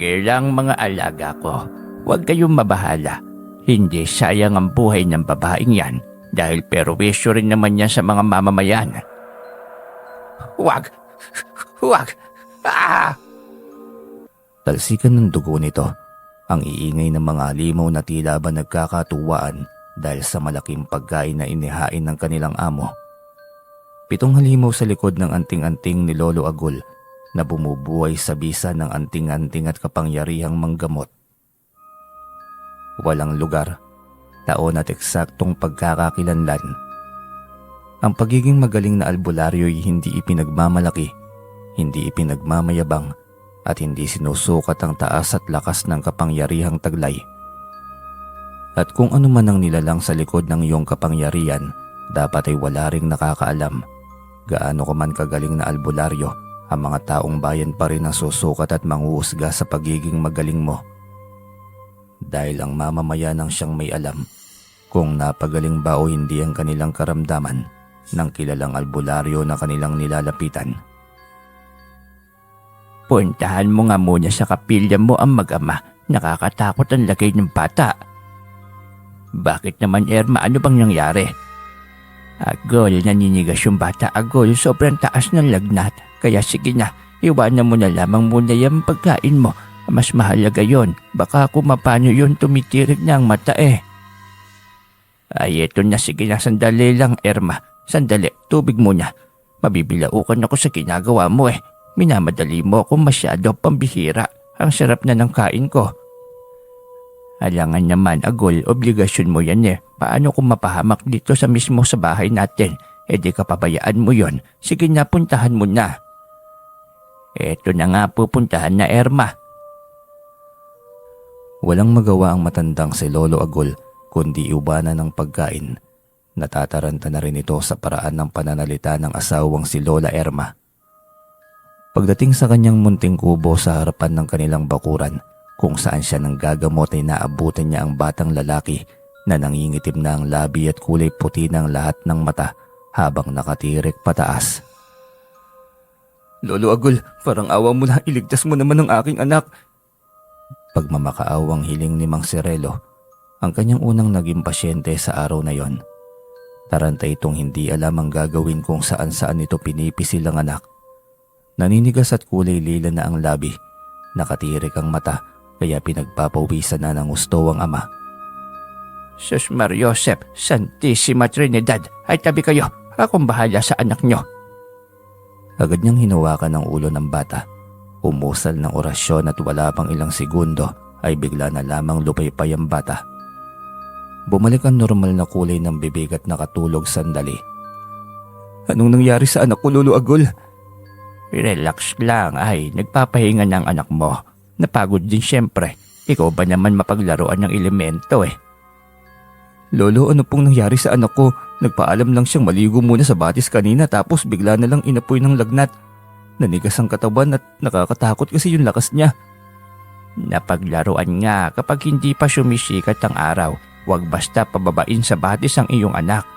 Sige lang mga alaga ko, huwag kayong mabahala. Hindi sayang ang buhay ng babaeng yan dahil perwisyo rin naman yan sa mga mamamayan. Huwag! Huwag! Ah! Talsikan ng dugo nito ang iingay ng mga halimaw na tila ba nagkakatuwaan dahil sa malaking pagkain na inihain ng kanilang amo. 7 halimaw sa likod ng anting-anting ni Lolo Agul na bumubuhay sa bisa ng anting-anting at kapangyarihang manggamot. Walang lugar, taon at eksaktong pagkakakilanlan. Ang pagiging magaling na albularyo'y hindi ipinagmamalaki, hindi ipinagmamayabang, at hindi sinusukat ang taas at lakas ng kapangyarihang taglay. At kung ano man ang nilalang sa likod ng iyong kapangyarihan, dapat ay wala ring nakakaalam. Gaano ka man kagaling na albularyo, ang mga taong bayan pa rin ang susukat at manghuhusga sa pagiging magaling mo. Dahil ang mamamayan ang siyang may alam kung napagaling ba o hindi ang kanilang karamdaman ng kilalang albularyo na kanilang nilalapitan. Puntahan mo nga muna sa kapilya mo ang mag-ama. Nakakatakot ang lagay ng bata. Bakit naman, Erma? Ano bang nangyari? Agol, naninigas yung bata. Agol, sobrang taas ng lagnat. Kaya sige na, iwanan mo na lamang muna yung pagkain mo. Mas mahalaga yon. Baka kung mapano yun tumitirik na ang mata eh. Ay, eto na. Sige na, sandali lang, Erma. Sandali, tubig muna. Mabibilaukan ako sa ginagawa mo eh. Minamadali mo ako masyado, pambihira. Ang sarap na ng kain ko. Alangan naman, Agol, obligasyon mo yan eh. Paano kung mapahamak dito sa mismo sa bahay natin? E di kapabayaan mo yon. Sige na, puntahan mo na. Eto na nga, pupuntahan na, Erma. Walang magawa ang matandang si Lolo Agol kundi iwanan ng pagkain. Natataranta na rin ito sa paraan ng pananalita ng asawang si Lola Erma. Pagdating sa kanyang munting kubo sa harapan ng kanilang bakuran, kung saan siya nang gagamot ay naabutan niya ang batang lalaki na nangingitim na ang labi at kulay puti ng lahat ng mata habang nakatirik pataas. Lolo Agol, parang awa mo na, iligtas mo naman ang aking anak. Pagmamakaawang hiling ni Mang Cirelo, ang kanyang unang naging pasyente sa araw na yon. Taranta itong hindi alam ang gagawin kung saan-saan ito pinipisil ang anak. Naninigas at kulay lila na ang labi, nakatirik ang mata kaya pinagpapawisan na ng gusto ang ama. Sus Mariosep, Santissima Trinidad, ay tabi kayo, akong bahala sa anak nyo. Agad niyang hinawakan ang ulo ng bata. Umusal ng orasyon at wala pang ilang segundo ay bigla na lamang lupaypay ang bata. Bumalik ang normal na kulay ng bibig at nakatulog sandali. Anong nangyari sa anak ko, Lolo Agol? Relax lang, ay nagpapahinga ng anak mo. Napagod din siyempre. Ikaw ba naman mapaglaruan ng elemento eh? Lolo, ano pong nangyari sa anak ko? Nagpaalam lang siyang maligo muna sa batis kanina tapos bigla na lang inapoy ng lagnat. Nanigas ang katawan at nakakatakot kasi yung lakas niya. Napaglaruan nga, kapag hindi pa sumisikat ang araw, huwag basta pababain sa batis ang iyong anak.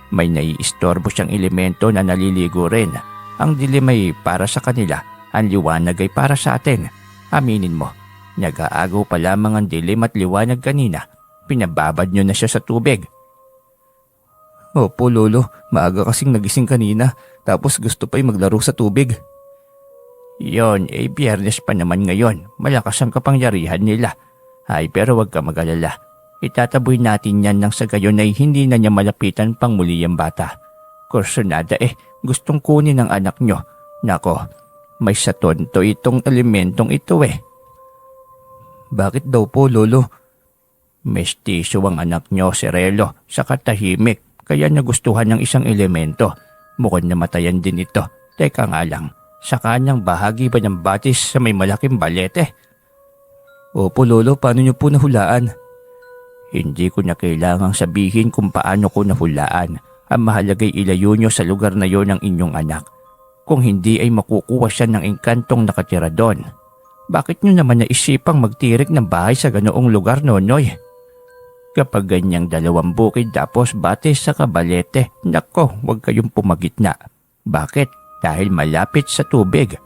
May naiistorbo siyang elemento na naliligo rin. Ang dilim ay para sa kanila, ang liwanag ay para sa atin. Aminin mo, nag-aagaw pa lamang ang dilim at liwanag kanina. Pinababad niyo na siya sa tubig. Opo, Lolo, maaga kasing nagising kanina. Tapos gusto pa'y maglaro sa tubig. Yon, biyernes pa naman ngayon. Malakas ang kapangyarihan nila. Ay, pero wag ka mag-alala. Itataboy natin yan nang sa gayon ay hindi na niya malapitan pang muli ang bata. Kursonada gustong kunin ng anak nyo. Nako, may satonto itong elementong ito eh. Bakit daw po, Lolo? Mestizo ang anak nyo, Cirelo, sa katahimik. Kaya nagustuhan ng isang elemento. Mukhang namatayan din ito. Teka nga lang, sa kanyang bahagi ba ng batis sa may malaking balete? Opo, Lolo, paano niyo po nahulaan? Hindi ko na kailangang sabihin kung paano ko nahulaan. Ang mahalagay ilayo niyo sa lugar na yon ng inyong anak. Kung hindi ay makukuha siya ng engkantong nakatira doon. Bakit niyo naman naisipang magtirik ng bahay sa ganoong lugar, Nonoy? Kapag ganyang dalawang bukid tapos batis sa kabalete, nako, huwag kayong pumagitna. Bakit? Dahil malapit sa tubig.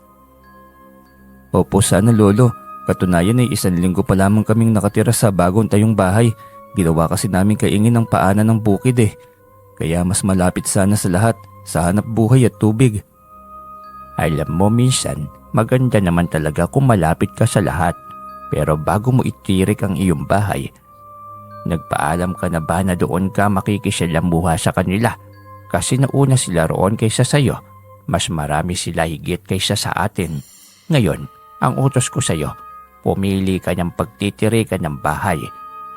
Opo, sana Lolo. Katunayan ay 1 linggo pa lamang kaming nakatira sa bagong tayong bahay. Ginawa kasi namin kaingin ng paanan ng bukid eh. Kaya mas malapit sana sa lahat sa hanap buhay at tubig. Alam mo minsan, maganda naman talaga kung malapit ka sa lahat. Pero bago mo itirik ang iyong bahay, nagpaalam ka na ba na doon ka makikisalamuha sa kanila? Kasi nauna sila roon kaysa sayo. Mas marami sila higit kaysa sa atin. Ngayon, ang utos ko sayo, pumili ka ng pagtitirikan ng bahay.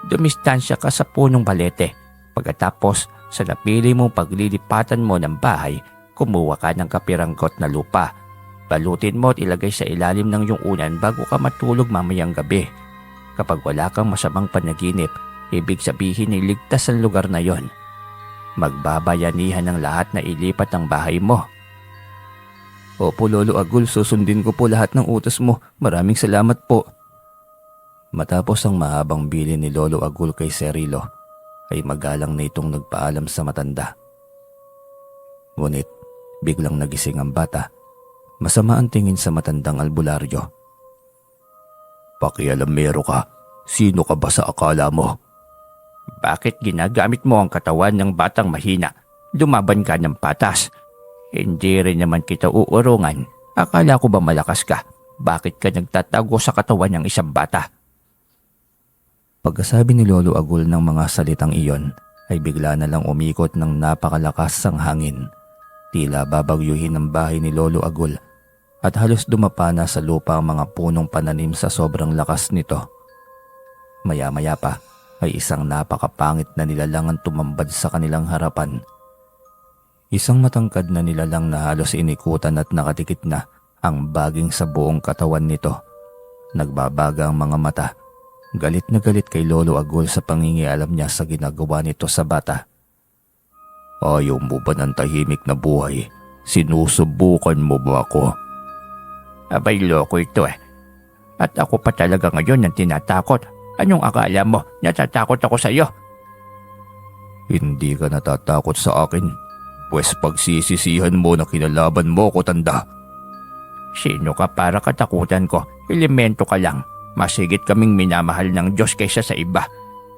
Dumistansya ka sa punong balete. Pagkatapos, sa napili mong paglilipatan mo ng bahay, kumuha ka ng kapiranggot na lupa. Balutin mo at ilagay sa ilalim ng iyong unan bago ka matulog mamayang gabi. Kapag wala kang masamang panaginip, ibig sabihin ay ligtas ang lugar na yon. Magbabayanihan ng lahat na ilipat ang bahay mo. Opo Lolo Agul, susundin ko po lahat ng utos mo. Maraming salamat po. Matapos ang mahabang bilin ni Lolo Agul kay Cirilo, ay magalang na itong nagpaalam sa matanda. Ngunit biglang nagising ang bata. Masama ang tingin sa matandang albularyo. Pakialamero ka. Sino ka ba sa akala mo? Bakit ginagamit mo ang katawan ng batang mahina? Lumaban ka ng patas. Hindi rin naman kita uurungan. Akala ko ba malakas ka? Bakit ka nagtatago sa katawan ng isang bata? Pagkasabi ni Lolo Agul ng mga salitang iyon, ay bigla na lang umikot ng napakalakas ang hangin. Tila babagyuhin ang bahay ni Lolo Agul at halos dumapa na sa lupa ang mga punong pananim sa sobrang lakas nito. Maya-maya pa ay isang napakapangit na nilalang ang tumambad sa kanilang harapan. Isang matangkad na nilalang na halos inikutan at nakatikit na ang baging sa buong katawan nito. Nagbabaga ang mga mata. Galit na galit kay Lolo Agul sa pangingialam niya sa ginagawa nito sa bata. Ayaw mo ba ng tahimik na buhay? Sinusubukan mo ba ako? Abay loko ito eh. At ako pa talaga ngayon ang tinatakot. Anong akala mo? Natatakot ako sa iyo? Hindi ka natatakot sa akin. Pwes pagsisisihan mo na kinalaban mo ko, tanda. Sino ka para katakutan ko? Elemento ka lang. Masigit kaming minamahal ng Diyos kaysa sa iba.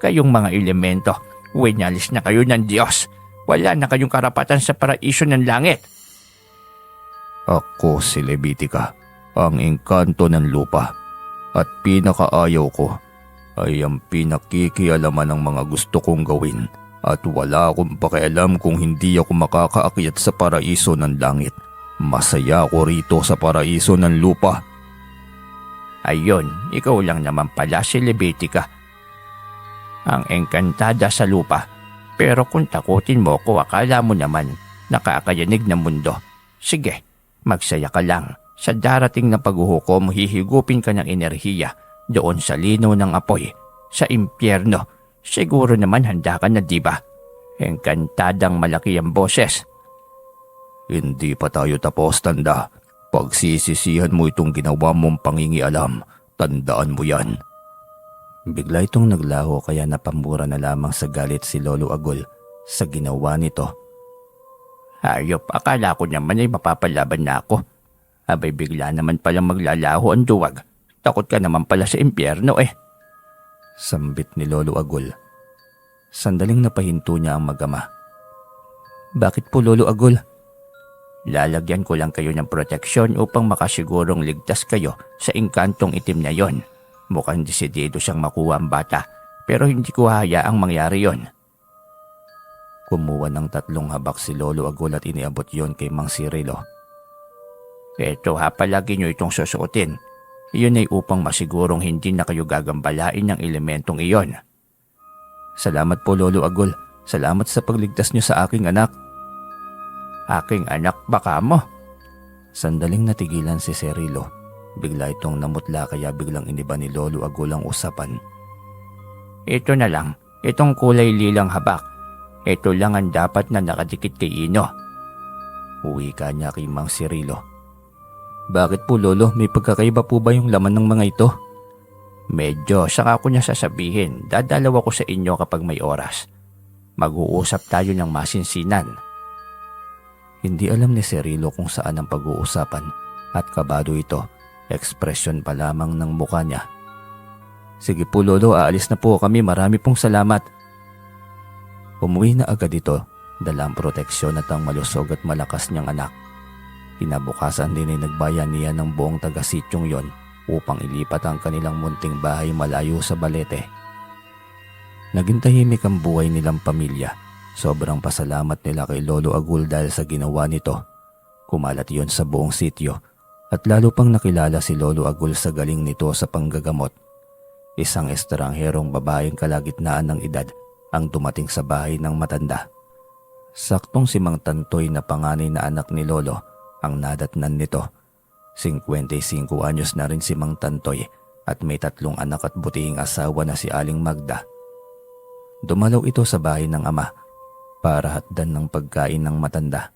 Kayong mga elemento, winalis na kayo ng Diyos. Wala na kayong karapatan sa paraiso ng langit. Ako si Levitica, ang engkanto ng lupa. At pinakaayaw ko ay ang pinakikialaman ng mga gusto kong gawin. At wala akong pakialam kung hindi ako makakaakyat sa paraiso ng langit. Masaya ako rito sa paraiso ng lupa. Ayon, ikaw lang naman pala si Levitica. Ang engkantada sa lupa. Pero kung takutin mo ko, akala mo naman nakakayanig ng mundo. Sige, magsaya ka lang. Sa darating na paghuhukom, hihigupin ka ng enerhiya doon sa linaw ng apoy, sa impyerno. Siguro naman handa ka na, diba? Engkantadang malaki ang boses. Hindi pa tayo tapos, tanda. Pagsisisihan mo itong ginawa mong pangingialam, tandaan mo yan. Bigla itong naglaho kaya napamura na lamang sa galit si Lolo Agul sa ginawa nito. Hayop, akala ko naman ay mapapalaban na ako. Abay bigla naman palang maglalaho ang duwag. Takot ka naman pala sa impyerno eh. Sambit ni Lolo Agul. Sandaling napahinto niya ang magama. Bakit po Lolo Agul? Lalagyan ko lang kayo ng proteksyon upang makasigurong ligtas kayo sa engkantong itim na yon. Mukhang desidido siyang makuha ang bata, pero hindi ko hayaang mangyari yon. Kumuha ng 3 habak si Lolo Agul at iniabot yon kay Mang Cirilo. Eto ha, palagi nyo itong susuotin. Iyon ay upang masigurong hindi na kayo gagambalain ng elementong iyon. Salamat po Lolo Agul. Salamat sa pagligtas niyo sa aking anak. Aking anak baka mo? Sandaling natigilan si Cirilo. Bigla itong namutla kaya biglang iniba ni Lolo Agul ang usapan. Ito na lang, itong kulay lilang habak. Ito lang ang dapat na nakadikit kay Ino. Uwi ka niya kay Mang Cirilo. Bakit po Lolo? May pagkakaiba po ba yung laman ng mga ito? Medyo, saka ko niya sasabihin. Dadalaw ako sa inyo kapag may oras. Mag-uusap tayo ng masinsinan. Hindi alam ni Cirilo kung saan ang pag-uusapan at kabado ito Ekspresyon pa lamang ng mukha niya. Sige po lolo, aalis na po kami, marami pong salamat. Umuwi na agad ito, dala ang proteksyon at ang malusog at malakas niyang anak. Kinabukasan din ay nagbayan niya ng buong taga-sityong yon upang ilipat ang kanilang munting bahay malayo sa Balete. Naging tahimik ang buhay nilang pamilya. Sobrang pasalamat nila kay Lolo Agul dahil sa ginawa nito. Kumalat yon sa buong sityo at lalo pang nakilala si Lolo Agul sa galing nito sa panggagamot. Isang estrangherong babaeng kalagitnaan ng edad ang dumating sa bahay ng matanda. Saktong si Mang Tantoy na panganay na anak ni Lolo ang nadatnan nito. 55 anyos na rin si Mang Tantoy at may 3 anak at butihing asawa na si Aling Magda. Dumalaw ito sa bahay ng ama para hatdan ng pagkain ng matanda.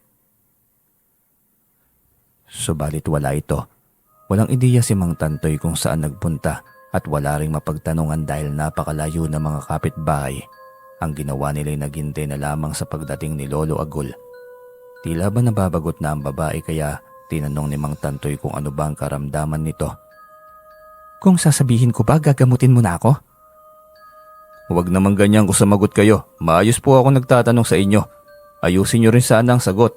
Subalit wala ito. Walang ideya si Mang Tantoy kung saan nagpunta at wala ring mapagtanungan dahil napakalayo ng mga kapitbahay. Ang ginawa nila'y naghintay na lamang sa pagdating ni Lolo Agul. Tila ba nababagot na ang babae kaya tinanong ni Mang Tantoy kung ano ba ang karamdaman nito. Kung sasabihin ko ba, gagamutin mo na ako? Huwag naman ganyan kung sumagot kayo. Maayos po ako nagtatanong sa inyo. Ayusin niyo rin sana ang sagot.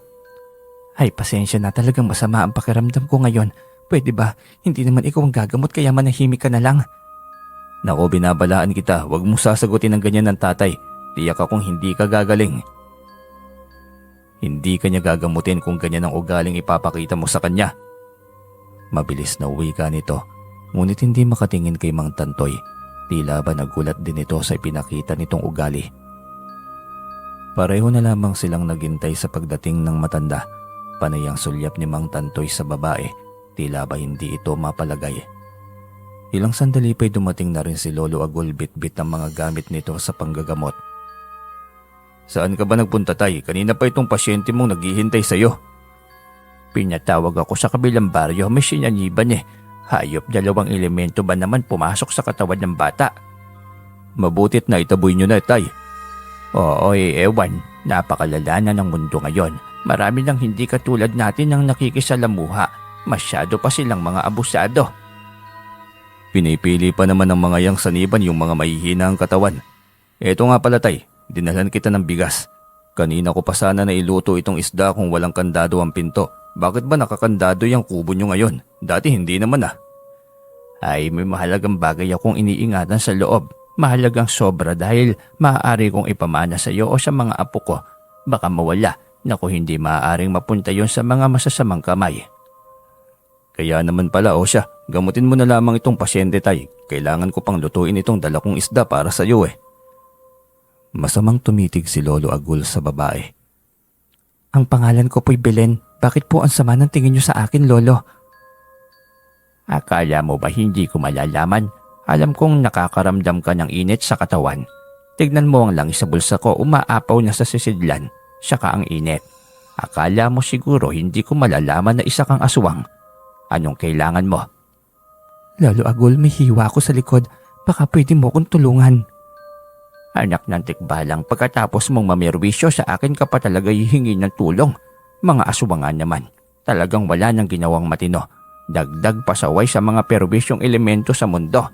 Ay, pasensya na, talagang masama ang pakiramdam ko ngayon. Pwede ba, hindi naman ikaw ang gagamot kaya manahimik ka na lang? Nako, binabalaan kita. Huwag mong sasagutin ng ganyan ng tatay. Tiyak akong hindi ka gagaling. Hindi ka niya gagamutin kung ganyan ang ugaling ipapakita mo sa kanya. Mabilis na uwi ka nito. Ngunit hindi makatingin kay Mang Tantoy. Tila ba nagulat din ito sa ipinakita nitong ugali. Pareho na lamang silang naghintay sa pagdating ng matanda. Panay ang sulyap ni Mang Tantoy sa babae. Tila ba hindi ito mapalagay. Ilang sandali pa'y dumating na rin si Lolo Agul bit-bit ang mga gamit nito sa panggagamot. Saan ka ba nagpunta tay? Kanina pa itong pasyente mong naghihintay sa'yo. Pinatawag ako sa kabilang baryo, may sinaniban eh. Hayop, 2 elemento ba naman pumasok sa katawan ng bata? Mabutit na itaboy nyo na tay. Oo ewan, napakalala na ng mundo ngayon. Marami nang hindi katulad natin ang nakikisalamuha. Masyado pa silang mga abusado. Pinipili pa naman ng mga yang saniban yung mga mahihina ang katawan. Eto nga pala tay, dinalhan kita ng bigas. Kanina ko pa sana na iluto itong isda kung walang kandado ang pinto. Bakit ba nakakandado yung kubo nyo ngayon? Dati hindi naman ah. Ay, may mahalagang bagay akong iniingatan sa loob. Mahalagang sobra dahil maaari kong ipamana sa iyo o sa mga apo ko. Baka mawala. Naku, hindi maaaring mapunta yon sa mga masasamang kamay. Kaya naman pala o siya, gamutin mo na lamang itong pasyente tay. Kailangan ko pang lutuin itong dala kong isda para sa iyo eh. Masamang tumitig si Lolo Agul sa babae. Ang pangalan ko po'y Belen. Bakit po ang sama ng tingin niyo sa akin, Lolo? Akala mo ba hindi ko malalaman? Alam kong nakakaramdam ka ng init sa katawan. Tignan mo ang langis sa bulsa ko, umaapaw na sa sisidlan. Saka ang init. Akala mo siguro hindi ko malalaman na isa kang aswang. Anong kailangan mo? Lolo Agul, may hiwa ako sa likod. Baka pwede mo kong tulungan. Anak ng tikbalang, pagkatapos mong mamerwisyo sa akin ka pa talaga hihingi ng tulong. Mga aswangan naman, talagang wala nang ginawang matino. Dagdag pasaway sa mga perwisyong elemento sa mundo.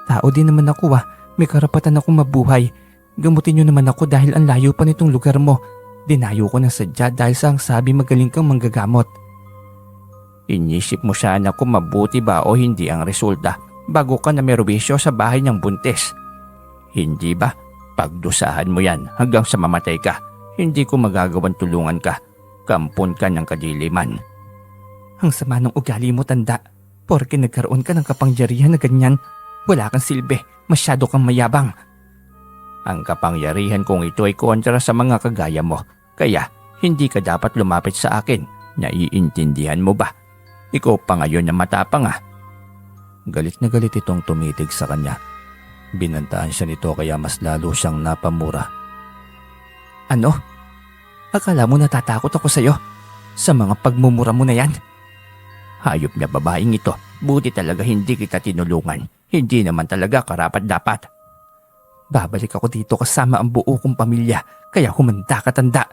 Tao din naman ako may karapatan akong mabuhay. Gamutin niyo naman ako dahil ang layo pa nitong lugar mo. Dinayo ko ng sadya dahil sa ang sabi magaling kang manggagamot. Inisip mo sana kung mabuti ba o hindi ang resulta bago ka na merwisyo sa bahay ng buntis. Hindi ba? Pagdusahan mo yan hanggang sa mamatay ka. Hindi ko magagawang tulungan ka. Kampon ka ng kadiliman. Ang sama ng ugali mo, tanda. Porke nagkaroon ka ng kapangyarihan na ganyan, wala kang silbi. Masyado kang mayabang. Ang kapangyarihan kong ito ay kontra sa mga kagaya mo. Kaya hindi ka dapat lumapit sa akin. Naiintindihan mo ba? Ikaw pa ngayon na matapang ah. Galit na galit itong tumitig sa kanya. Binantaan siya nito kaya mas lalo siyang napamura. Ano? Akala mo natatakot ako sa'yo? Sa mga pagmumura mo na yan? Hayop na babaeng ito, buti talaga hindi kita tinulungan. Hindi naman talaga karapat-dapat. Babalik ako dito kasama ang buo kong pamilya, kaya humanda ka, tanda.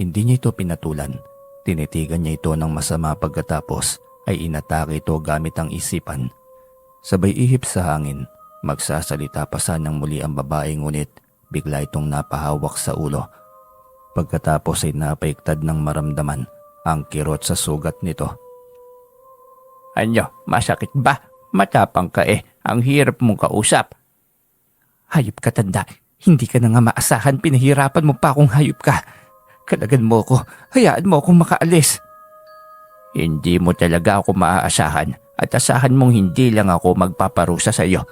Hindi niya ito pinatulan. Tinitigan niya ito ng masama pagkatapos ay inatake ito gamit ang isipan. Sabay ihip sa hangin, magsasalita pa sanang muli ang babae ngunit bigla itong napahawak sa ulo. Pagkatapos ay napaiktad ng maramdaman ang kirot sa sugat nito. Ano, masakit ba? Matapang ka eh. Ang hirap mong kausap. Hayop ka, tanda. Hindi ka na nga maasahan. Pinahirapan mo pa akong hayop ka. Kalagan mo ko. Hayaan mo akong makaalis. Hindi mo talaga ako maaasahan at asahan mong hindi lang ako magpaparusa sa iyo.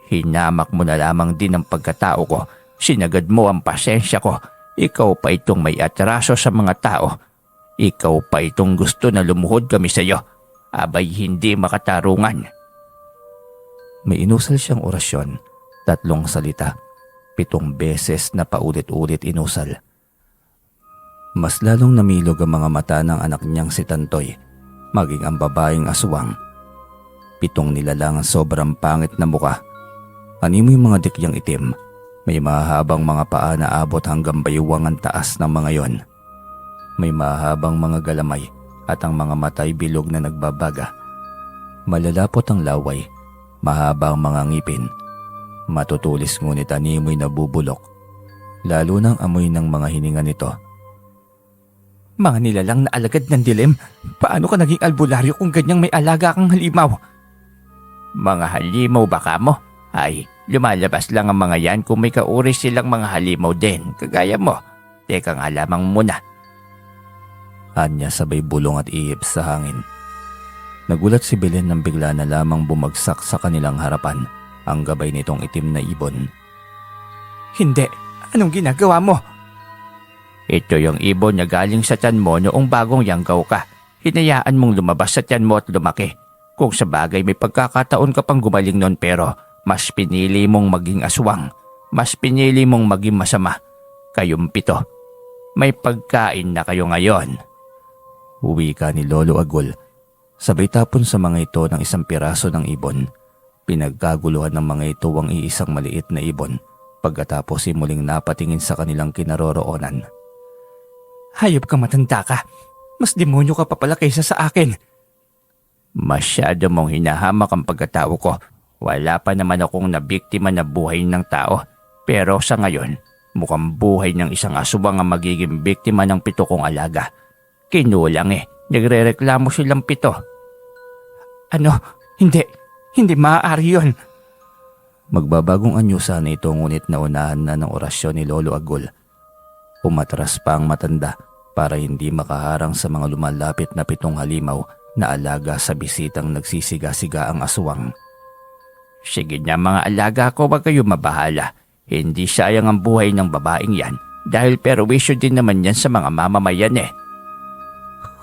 Hinamak mo na lamang din ang pagkatao ko. Sinagad mo ang pasensya ko. Ikaw pa itong may atraso sa mga tao. Ikaw pa itong gusto na lumuhod kami sa iyo. Abay hindi makatarungan. May inusal siyang orasyon, 3 salita, 7 beses na paulit-ulit inusal. Mas lalong namilog ang mga mata ng anak niyang si Tantoy, maging ang babaeng aswang. 7 nilalang ang sobrang pangit na muka. Animoy mga dikyang itim, may mahabang mga paa na abot hanggang baywang ang taas ng mga yon. May mahabang mga galamay at ang mga matay bilog na nagbabaga. Malalapot ang laway, mahaba ang mga ngipin. Matutulis ngunit animoy nabubulok, lalo ng amoy ng mga hininga nito. Mga nilalang na alagad ng dilim, paano ka naging albularyo kung ganyang may alaga kang halimaw? Mga halimaw baka mo? Ay, lumalabas lang ang mga yan kung may kauri silang mga halimaw din, kagaya mo. Teka nga lamang muna. Anya sabay bulong at ihip sa hangin. Nagulat si Belen nang bigla na lamang bumagsak sa kanilang harapan ang gabay nitong itim na ibon. Hindi, anong ginagawa mo? Ito yung ibon na galing sa tiyan mo noong bagong yanggaw ka. Hinayaan mong lumabas sa tiyan mo at lumaki. Kung sa bagay may pagkakataon ka pang gumaling nun pero mas pinili mong maging aswang. Mas pinili mong maging masama. Kayong 7. May pagkain na kayo ngayon. Uwi ka ni Lolo Agul. Sabay tapon sa mga ito ng 1 piraso ng ibon. Pinagkaguluhan ng mga ito ang iisang maliit na ibon. Pagkatapos muling napatingin sa kanilang kinaroroonan. Hayop ka, matanda ka. Mas demonyo ka pa pala kaysa sa akin. Masyado mong hinahamak ang pagkatao ko. Wala pa naman akong nabiktima na buhay ng tao. Pero sa ngayon, mukhang buhay ng isang aswang ang magiging biktima ng 7 kong alaga. Kinulang eh. Nagrereklamo silang 7. Ano? Hindi maaari yun. Magbabagong anyo sana ito ngunit naunahan na ng orasyon ni Lolo Agul. Umatras pa ang matanda para hindi makaharang sa mga lumalapit na 7 halimaw na alaga sa bisitang nagsisiga-siga ang aswang. Sige na mga alaga ko, wag kayo mabahala. Hindi sayang ang buhay ng babaeng yan dahil perwisyo din naman yan sa mga mamamayan eh.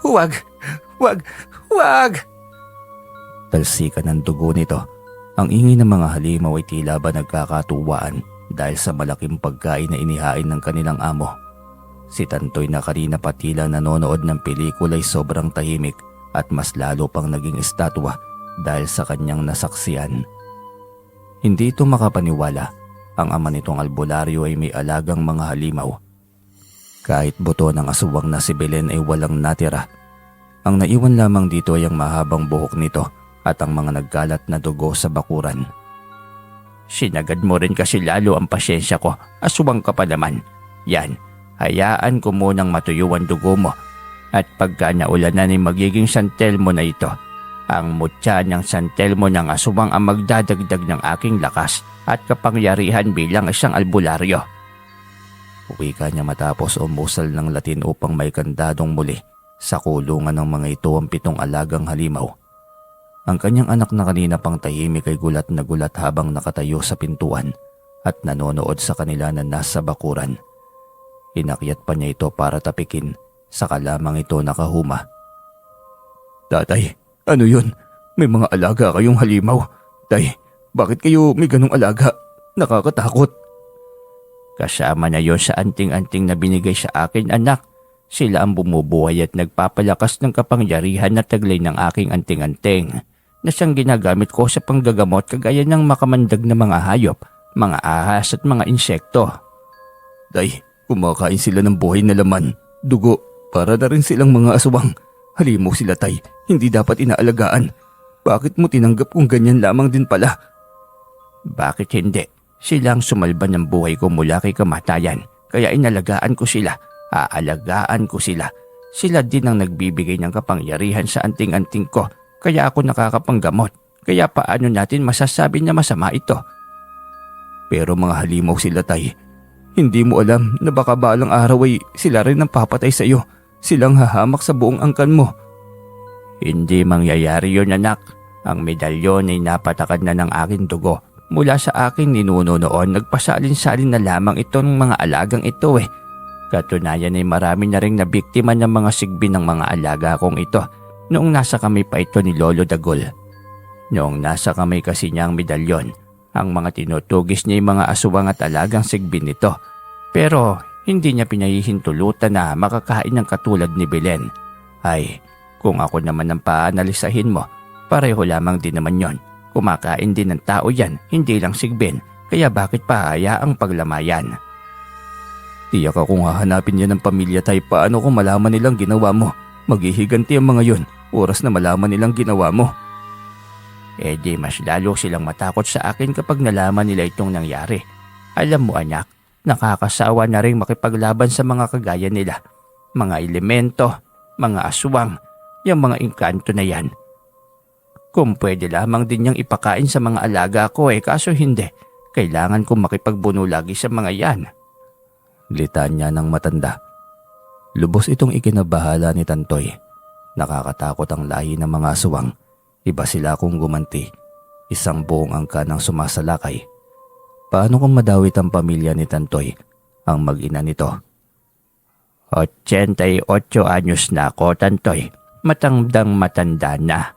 Huwag! Talsikan ng dugo nito. Ang ingay ng mga halimaw ay tila ba nagkakatuwaan dahil sa malaking pagkain na inihain ng kanilang amo. Si Tantoy na kanina pa tila nanonood ng pelikula ay sobrang tahimik at mas lalo pang naging estatwa dahil sa kanyang nasaksiyan. Hindi ito makapaniwala. Ang ama nitong albularyo ay may alagang mga halimaw. Kahit buto ng aswang na si Belen ay walang natira. Ang naiwan lamang dito ay ang mahabang buhok nito at ang mga nagkalat na dugo sa bakuran. Sinagad mo rin kasi lalo ang pasyensya ko. Aswang ka pa naman. Yan, hayaan ko munang matuyo ang dugo mo. At pagka naulanan ay magiging santel mo na ito. Ang mutya ng santel mo ng aswang ang magdadagdag ng aking lakas at kapangyarihan bilang isang albularyo. Wika niya matapos umusal ng Latin upang may kandadong muli sa kulungan ng mga ito ang 7 alagang halimaw. Ang kanyang anak na kanina pang tahimik ay gulat na gulat habang nakatayo sa pintuan at nanonood sa kanila na nasa bakuran. Inakyat pa niya ito para tapikin, saka lamang ito nakahuma. Tatay, ano yun? May mga alaga kayong halimaw. Tay, bakit kayo may ganong alaga? Nakakatakot. Kasama na yon sa anting-anting na binigay sa akin, anak. Sila ang bumubuhay at nagpapalakas ng kapangyarihan na taglay ng aking anting-anting na siyang ginagamit ko sa panggagamot kagaya ng makamandag na mga hayop, mga ahas at mga insekto. Tay, kumakain sila ng buhay na laman, dugo, para na rin silang mga aswang. Halimaw sila, tay. Hindi dapat inaalagaan. Bakit mo tinanggap kung ganyan lamang din pala? Bakit hindi? Silang sumalban ng buhay ko mula kay kamatayan. Kaya inalagaan ko sila. Aalagaan ko sila. Sila din ang nagbibigay ng kapangyarihan sa anting-anting ko. Kaya ako nakakapanggamot. Kaya paano natin masasabi na masama ito? Pero mga halimaw sila, tay. Hindi mo alam na baka balang araw ay sila rin ang papatay sa iyo. Silang hahamak sa buong angkan mo. Hindi mangyayari yun, anak. Ang medalyon ay napatakad na ng aking dugo. Mula sa aking ninuno noon, nagpasalin-salin na lamang itong mga alagang ito eh. Katunayan ay marami na ring nabiktima ng mga sigbi ng mga alaga kong ito noong nasa kamay pa ito ni Lolo Dagol. Noong nasa kamay kasi niya ang medalyon, ang mga tinutugis niya yung mga aswang at alagang sigbi nito. Pero hindi niya pinahihintulutan na makakain ng katulad ni Belen. Ay, kung ako naman ang paanalisahin mo, pareho lamang din naman yon. Kumakain din ng tao yan, hindi lang sigbin. Kaya bakit pa hayaang paglamayan? Tiyak akong hahanapin yan ng pamilya, tay. Paano kung malaman nilang ginawa mo? Maghihiganti ang mga yon. Oras na malaman nilang ginawa mo. Eh di mas lalo silang matakot sa akin kapag nalaman nila itong nangyari. Alam mo, anak, nakakasawa na rin makipaglaban sa mga kagaya nila. Mga elemento, mga aswang, yung mga engkanto na yan. Kung pwede lamang din niyang ipakain sa mga alaga ko kaso hindi. Kailangan kong makipagbuno lagi sa mga yan. Litanya ng matanda. Lubos itong ikinabahala ni Tantoy. Nakakatakot ang lahi ng mga aswang. Iba sila kung gumanti. Isang buong angka ng sumasalakay. Paano kung madawit ang pamilya ni Tantoy, ang mag-ina nito? 88 anyos na ako, Tantoy. Matandang matanda na.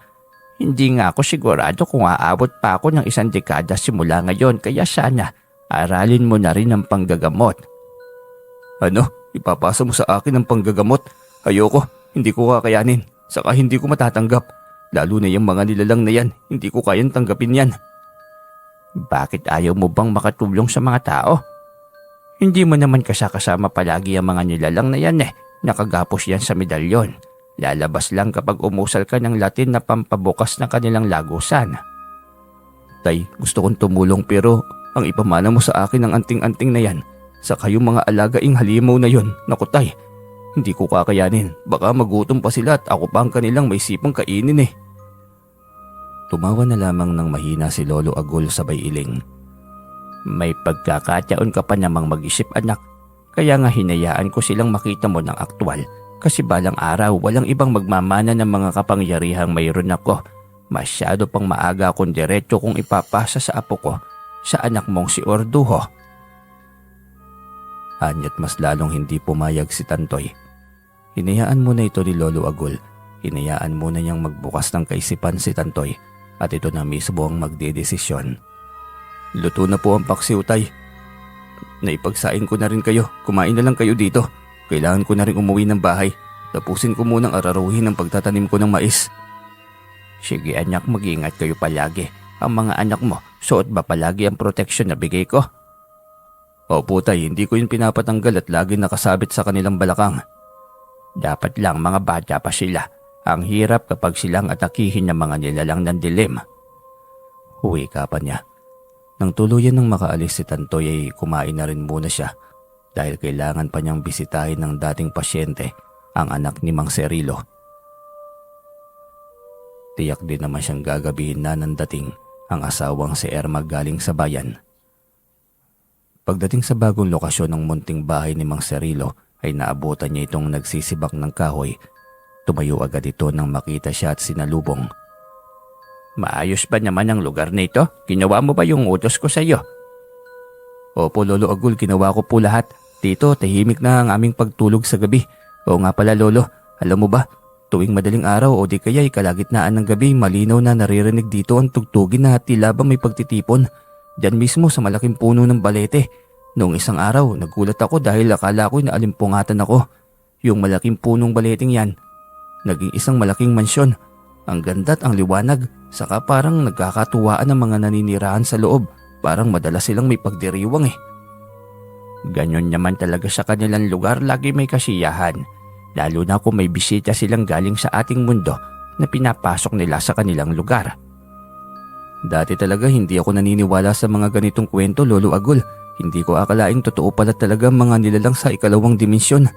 Hindi nga ako sigurado kung aabot pa ako ng 1 dekada simula ngayon, kaya sana aralin mo na rin ang panggagamot. Ano? Ipapasa mo sa akin ang panggagamot? Ayoko, hindi ko kakayanin. Saka hindi ko matatanggap. Lalo na yung mga nilalang na yan, hindi ko kayang tanggapin yan. Bakit ayaw mo bang makatulong sa mga tao? Hindi mo naman kasama palagi ang mga nilalang na yan Nakagapos yan sa medalyon. Lalabas lang kapag umusal ka ng Latin na pampabukas ng kanilang lagusan. Tay, gusto kong tumulong pero ang ipamana mo sa akin ang anting-anting na yan. Saka yung mga alagaing halimaw na yon, naku tay, hindi ko kakayanin. Baka magutom pa sila at ako pa ang kanilang may sipang kainin. Tumawa na lamang ng mahina si Lolo Agol sabay iling. May pagkakataon ka pa namang mag-isip, anak. Kaya nga hinayaan ko silang makita mo ng aktwal. Kasi balang araw walang ibang magmamana ng mga kapangyarihang mayroon ako. Masyado pang maaga akong diretso kung ipapasa sa apo ko, sa anak mong si Orduho. Anya't mas lalong hindi pumayag si Tantoy. Hinayaan muna ito ni Lolo Agol. Hinayaan muna niyang magbukas ng kaisipan si Tantoy at ito na mismo ang magdedesisyon. Luto na po ang paksiw, tay. Naipagsaing ko na rin kayo. Kumain na lang kayo dito. Kailangan ko na rin umuwi ng bahay. Tapusin ko munang araruhin ang pagtatanim ko ng mais. Sige anak, mag-ingat kayo palagi. Ang mga anak mo, suot ba palagi ang proteksyon na bigay ko? Opo tay, hindi ko yun pinapatanggal at lagi nakasabit sa kanilang balakang. Dapat lang mga bata pa sila. Ang hirap kapag silang atakihin ng mga nilalang ng dilim. Huwi ka pa niya. Nang tuluyan ng makaalis si Tantoy ay kumain na rin muna siya dahil kailangan pa niyang bisitahin ng dating pasyente, ang anak ni Mang Cirilo. Tiyak din naman siyang gagabihin na ng dating ang asawang si Erma galing sa bayan. Pagdating sa bagong lokasyon ng munting bahay ni Mang Cirilo ay naabutan niya itong nagsisibak ng kahoy. Tumayo agad ito nang makita siya at sinalubong. Maayos ba naman ang lugar na ito? Ginawa mo ba yung utos ko sa iyo? Opo Lolo Agul, ginawa ko po lahat. Dito, tahimik na ang aming pagtulog sa gabi. Oo nga pala Lolo, alam mo ba, tuwing madaling araw o di kaya kalagitnaan ng gabi, malinaw na naririnig dito ang tugtugin na tila ba may pagtitipon. Diyan mismo sa malaking puno ng balete. Noong isang araw, nagulat ako dahil akala ko na alimpungatan ako. Yung malaking punong baleting yan, naging isang malaking mansyon. Ang ganda at ang liwanag, saka parang nagkakatuwaan ang mga naninirahan sa loob. Parang madalas silang may pagdiriwang. Ganyan naman talaga sa kanilang lugar, lagi may kasiyahan. lalo na kung may bisita silang galing sa ating mundo na pinapasok nila sa kanilang lugar. Dati talaga hindi ako naniniwala sa mga ganitong kwento, Lolo Agul. Hindi ko akalaing totoo pala talaga mga nilalang sa ikalawang dimensyon.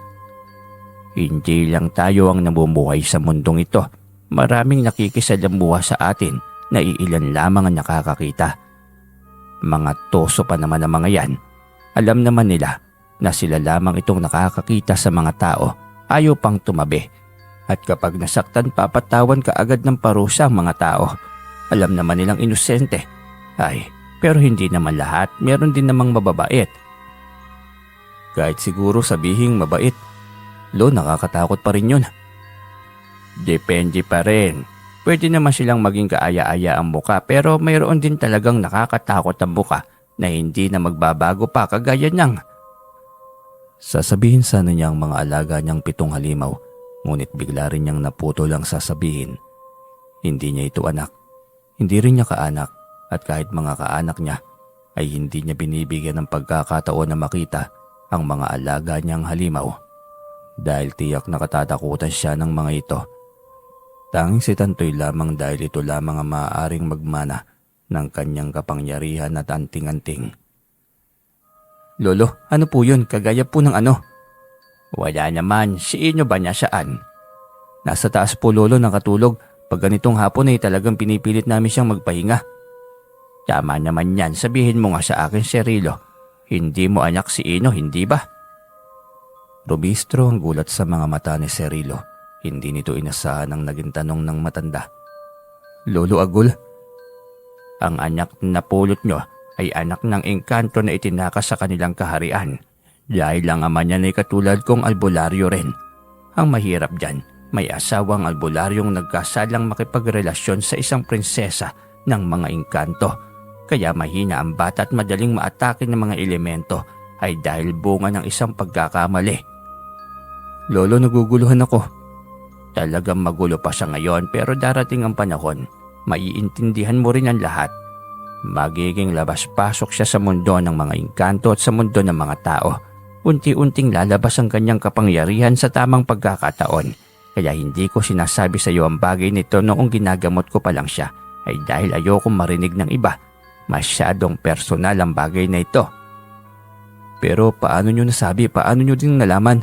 Hindi lang tayo ang namumuhay sa mundong ito. Maraming nakikisalamuha sa atin na iilan lamang ang nakakakita. Mga toso pa naman ang mga yan. Alam naman nila na sila lamang itong nakakakita sa mga tao. Ayaw pang tumabi. At kapag nasaktan, papatawan ka agad ng parusa ang mga tao. Alam naman nilang inosente. Ay, pero hindi naman lahat. Meron din namang mababait. Kahit siguro sabihing mabait, Lo, nakakatakot pa rin yun. Depende pa rin. Pwede naman silang maging kaaya-aya ang muka, pero mayroon din talagang nakakatakot ang muka na hindi na magbabago pa kagaya niyang. Sasabihin sana niya ang mga alaga niyang 7 halimaw, ngunit bigla rin niyang naputo lang sasabihin. Hindi niya ito anak. Hindi rin niya kaanak, at kahit mga kaanak niya ay hindi niya binibigyan ng pagkakataon na makita ang mga alaga niyang halimaw. Dahil tiyak nakatatakutan siya ng mga ito. Tanging si Tantoy lamang dahil ito lamang ang maaaring magmana ng kanyang kapangyarihan at anting-anting. Lolo, ano po yun? Kagaya po ng ano? Wala naman. Si Ino ba niya saan? Nasa taas po, Lolo, nakatulog. Pag ganitong hapon ay talagang pinipilit namin siyang magpahinga. Tama naman yan. Sabihin mo nga sa akin, Cirilo. Hindi mo anak si Ino, hindi ba? Rumistro ang gulat sa mga mata ni Cirilo. Hindi nito inasahan ang naging tanong ng matanda. Lolo Agul, ang anak na napulot nyo ay anak ng engkanto na itinakas sa kanilang kaharian. Dahil lang ama niya ay katulad kong albularyo rin. Ang mahirap dyan, may asawang albularyong nagkasalang makipagrelasyon sa isang prinsesa ng mga engkanto. Kaya mahina ang bata at madaling maatake ng mga elemento ay dahil bunga ng isang pagkakamali. Lolo, naguguluhan ako. Talagang magulo pa siya ngayon, pero darating ang panahon, maiintindihan mo rin ang lahat. Magiging labas-pasok siya sa mundo ng mga engkanto at sa mundo ng mga tao. Unti-unting lalabas ang kanyang kapangyarihan sa tamang pagkakataon. Kaya hindi ko sinasabi sa iyo ang bagay nito noong ginagamot ko pa lang siya, ay dahil ayokong marinig ng iba. Masyadong personal ang bagay na ito. Pero paano nyo nasabi? Paano nyo din nalaman?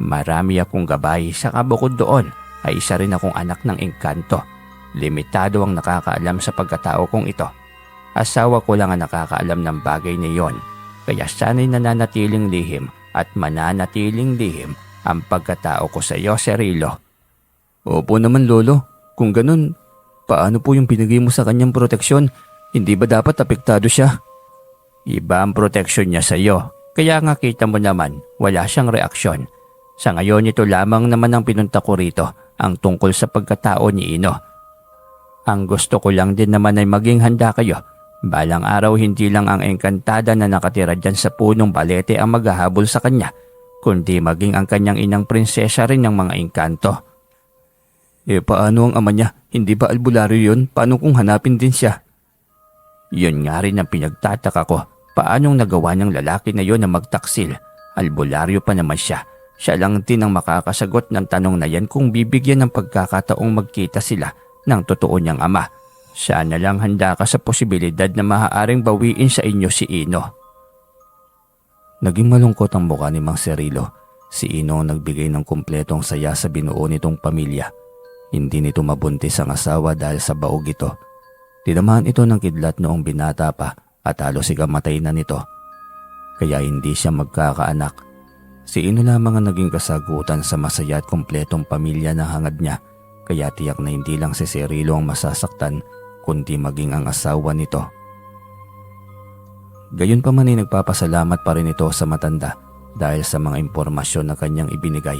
Marami akong gabay, saka bukod doon ay isa rin akong anak ng engkanto. Limitado ang nakakaalam sa pagkatao kong ito. Asawa ko lang ang nakakaalam ng bagay na iyon. Kaya sana'y nananatiling lihim at mananatiling lihim ang pagkatao ko sa iyo, Cirilo. Opo naman, Lolo. Kung ganun, paano po yung pinigay mo sa kanyang proteksyon? Hindi ba dapat apektado siya? Iba ang proteksyon niya sa iyo. Kaya nga kita mo naman, wala siyang reaksyon. Sa ngayon ito lamang naman ang pinunta ko rito, ang tungkol sa pagkatao ni Ino. Ang gusto ko lang din naman ay maging handa kayo. Balang araw hindi lang ang engkantada na nakatira dyan sa punong balete ang maghahabol sa kanya, kundi maging ang kanyang inang prinsesa rin ng mga engkanto. Paano ang ama niya? Hindi ba albularyo yun? Paano kung hanapin din siya? Yun nga rin ang pinagtataka ko. Paanong nagawa ng lalaki na yon na magtaksil? Albularyo pa naman siya. Siya lang din ang makakasagot ng tanong na yan kung bibigyan ng pagkakataong magkita sila ng totoo niyang ama. Sana lang handa ka sa posibilidad na maaaring bawiin sa inyo si Ino. Naging malungkot ang mukha ni Mang Cirilo. Si Ino ang nagbigay ng kumpletong saya sa binuo nitong pamilya. Hindi nito mabuntis ang asawa dahil sa baog ito. Tinamahan ito ng kidlat noong binata pa at halos ikamatay na nito. Kaya hindi siya magkakaanak. Si Ino lamang ang naging kasagutan sa masaya at kumpletong pamilya na hangad niya. Kaya tiyak na hindi lang si Cirilo ang masasaktan, kundi maging ang asawa nito. Gayunpaman ay nagpapasalamat pa rin ito sa matanda dahil sa mga impormasyon na kanyang ibinigay.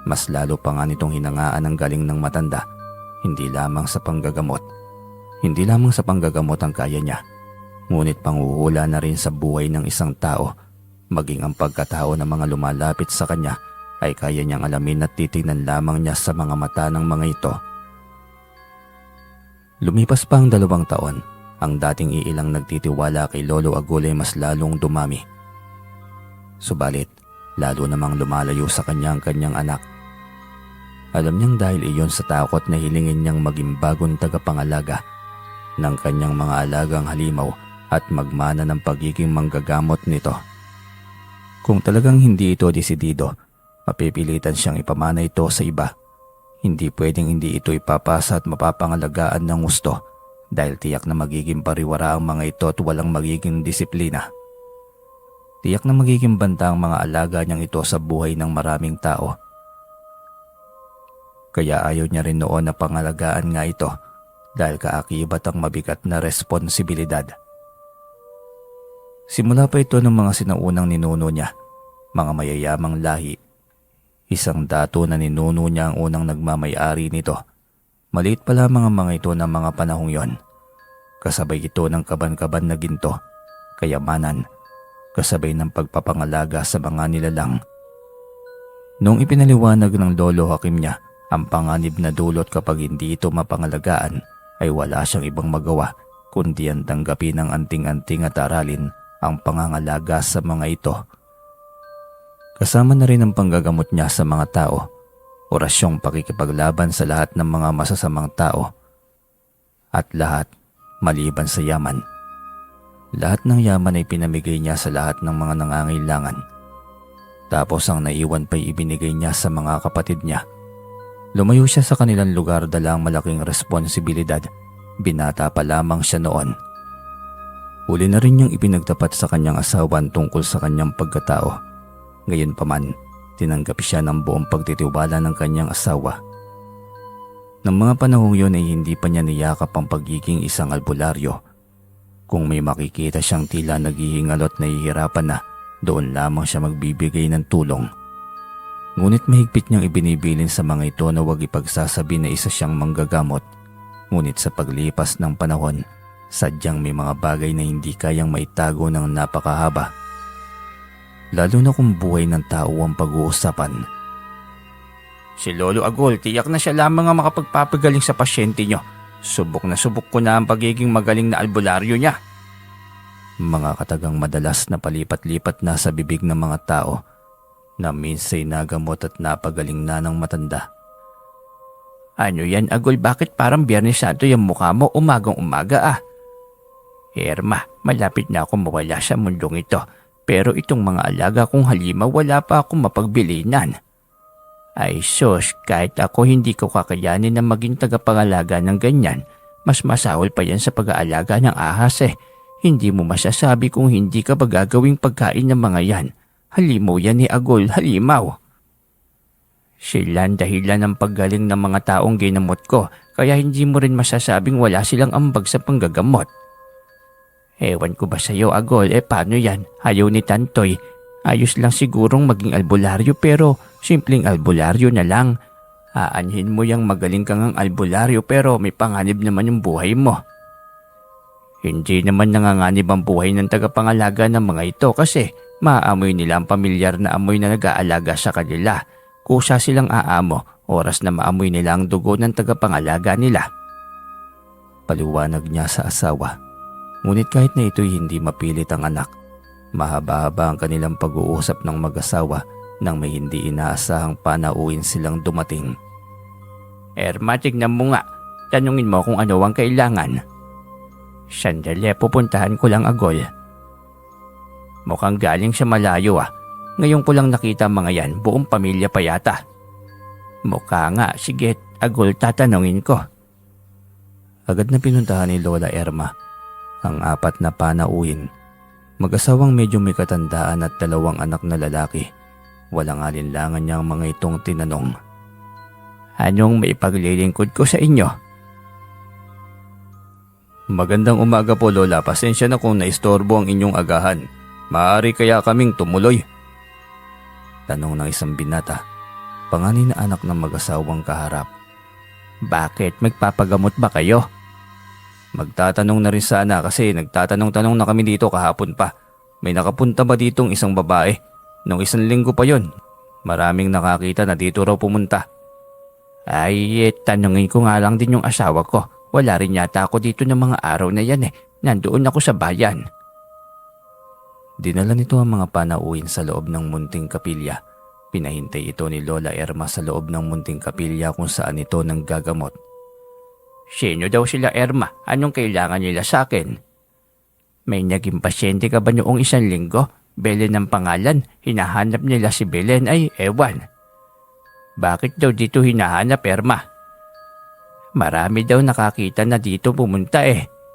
Mas lalo pa nga nitong hinangaan ang galing ng matanda, hindi lamang sa panggagamot. Hindi lamang sa panggagamot ang kaya niya, ngunit panghuhula na rin sa buhay ng isang tao. Maging ang pagkatao ng mga lumalapit sa kanya ay kaya niyang alamin at titignan lamang niya sa mga mata ng mga ito. Lumipas pa ang 2 taon, ang dating iilang nagtitiwala kay Lolo Agul ay mas lalong dumami. Subalit, lalo namang lumalayo sa kanyang anak. Alam niyang dahil iyon sa takot na hilingin niyang maging bagong tagapangalaga ng kanyang mga alagang halimaw at magmana ng pagiging manggagamot nito. Kung talagang hindi ito desidido, mapipilitan siyang ipamana ito sa iba. Hindi pwedeng hindi ito ipapasa at mapapangalagaan ng gusto dahil tiyak na magiging pariwara ang mga ito at walang magiging disiplina. Tiyak na magiging banta ang mga alaga niyang ito sa buhay ng maraming tao. Kaya ayaw niya rin noon na pangalagaan nga ito dahil kaakibat ang mabigat na responsibilidad. Simula pa ito ng mga sinaunang ninuno niya, mga mayayamang lahi. Isang dato na ninuno niya ang unang nagmamay-ari nito. Maliit pa lamang ang mga ito ng mga panahong yon. Kasabay ito ng kaban-kaban na ginto, kayamanan, kasabay ng pagpapangalaga sa mga nilalang. Noong ipinaliwanag ng lolo Hakim niya ang panganib na dulot kapag hindi ito mapangalagaan, ay wala siyang ibang magawa kundi ang tanggapin ng anting-anting at aralin ang pangangalaga sa mga ito. Kasama na rin ang panggagamot niya sa mga tao, orasyong pakikipaglaban sa lahat ng mga masasamang tao, at lahat maliban sa yaman. Lahat ng yaman ay pinamigay niya sa lahat ng mga nangangailangan. Tapos ang naiwan pa'y ibinigay niya sa mga kapatid niya. Lumayo siya sa kanilang lugar dala ang malaking responsibilidad. Binata pa lamang siya noon. Huli na rin niyang ipinagtapat sa kanyang asawan tungkol sa kanyang pagkatao. Ngayon pa man, tinanggap siya ng buong pagtitiwala ng kanyang asawa. Ng mga panahong yun ay hindi pa niya niyakap ang pagiging isang albularyo. Kung may makikita siyang tila naghihingal at nahihirapan na, doon lamang siya magbibigay ng tulong. Ngunit mahigpit niyang ibinibilin sa mga ito na huwag ipagsasabi na isa siyang manggagamot. Ngunit sa paglipas ng panahon, sadyang may mga bagay na hindi kayang maitago ng napakahaba. Lalo na kung buhay ng tao ang pag-uusapan. Si Lolo Agol, tiyak na siya lamang ang makapagpapagaling sa pasyente niyo. Subok na subok ko na ang pagiging magaling na albularyo niya. Mga katagang madalas na palipat-lipat na sa bibig ng mga tao na minsay nagamot at napagaling na ng matanda. Ano yan, Agol? Bakit parang Biyernes Santo yung mukha mo umagang-umaga ah? Erma, malapit na ako mawala sa mundong ito. Pero itong mga alaga kong halimaw wala pa akong mapagbilinan. Ay sus, kahit ako hindi ko kakayanin na maging tagapangalaga ng ganyan, mas masahol pa yan sa pag-aalaga ng ahas eh. Hindi mo masasabi kung hindi ka ba gagawing pagkain ng mga yan. Halimaw yan ni Agol, halimaw. Sila ang dahilan ng paggaling ng mga taong ginamot ko, kaya hindi mo rin masasabing wala silang ambag sa panggagamot. Ewan ko ba sa'yo, Agol, paano yan? Ayaw ni Tantoy. Ayos lang sigurong maging albularyo pero simpleng albularyo na lang. Aanhin mo yang magaling kang ang albularyo pero may panganib naman yung buhay mo. Hindi naman nanganganib ang buhay ng tagapangalaga ng mga ito kasi maamoy nila ang pamilyar na amoy na nag-aalaga sa kanila. Kusa silang aamo, oras na maamoy nila ang dugo ng tagapangalaga nila. Paliwanag niya sa asawa. Ngunit kahit na ito'y hindi mapilit ang anak, mahaba-haba ang kanilang pag-uusap ng mag-asawa nang may hindi inaasahang panauin silang dumating. Erma, tignan mo nga. Tanungin mo kung ano ang kailangan. Sandali, pupuntahan ko lang, Agol. Mukhang galing siya malayo ah. Ngayon ko lang nakita mga yan, buong pamilya pa yata. Mukha nga, sige, Agol, tatanungin ko. Agad na pinuntahan ni Lola Erma ang apat na panauhin. Mag-asawang medyo may katandaan at 2 anak na lalaki. Walang alinlangan niya ang mga itong tinanong. Anong maipaglilingkod ko sa inyo? Magandang umaga po, Lola. Pasensya na kung naistorbo ang inyong agahan. Maaari kaya kaming tumuloy? Tanong ng isang binata, panganay na anak ng mag-asawang kaharap. Bakit? Magpapagamot ba kayo? Magtatanong na rin sana kasi nagtatanong-tanong na kami dito kahapon pa. May nakapunta ba ditong isang babae? Nung 1 linggo pa yon. Maraming nakakita na dito raw pumunta. Ay, tanungin ko nga lang din yung asawa ko. Wala rin yata ako dito ng mga araw na yan eh. Nandoon ako sa bayan. Dinala nito ang mga panauhin sa loob ng munting kapilya. Pinahintay ito ni Lola Erma sa loob ng munting kapilya kung saan ito nanggagamot. Sino daw sila, Erma? Anong kailangan nila sa akin? May naging pasyente ka ba noong 1 linggo? Belen ang pangalan. Hinahanap nila si Belen ay ewan. Bakit daw dito hinahanap, Erma? Marami daw nakakita na dito pumunta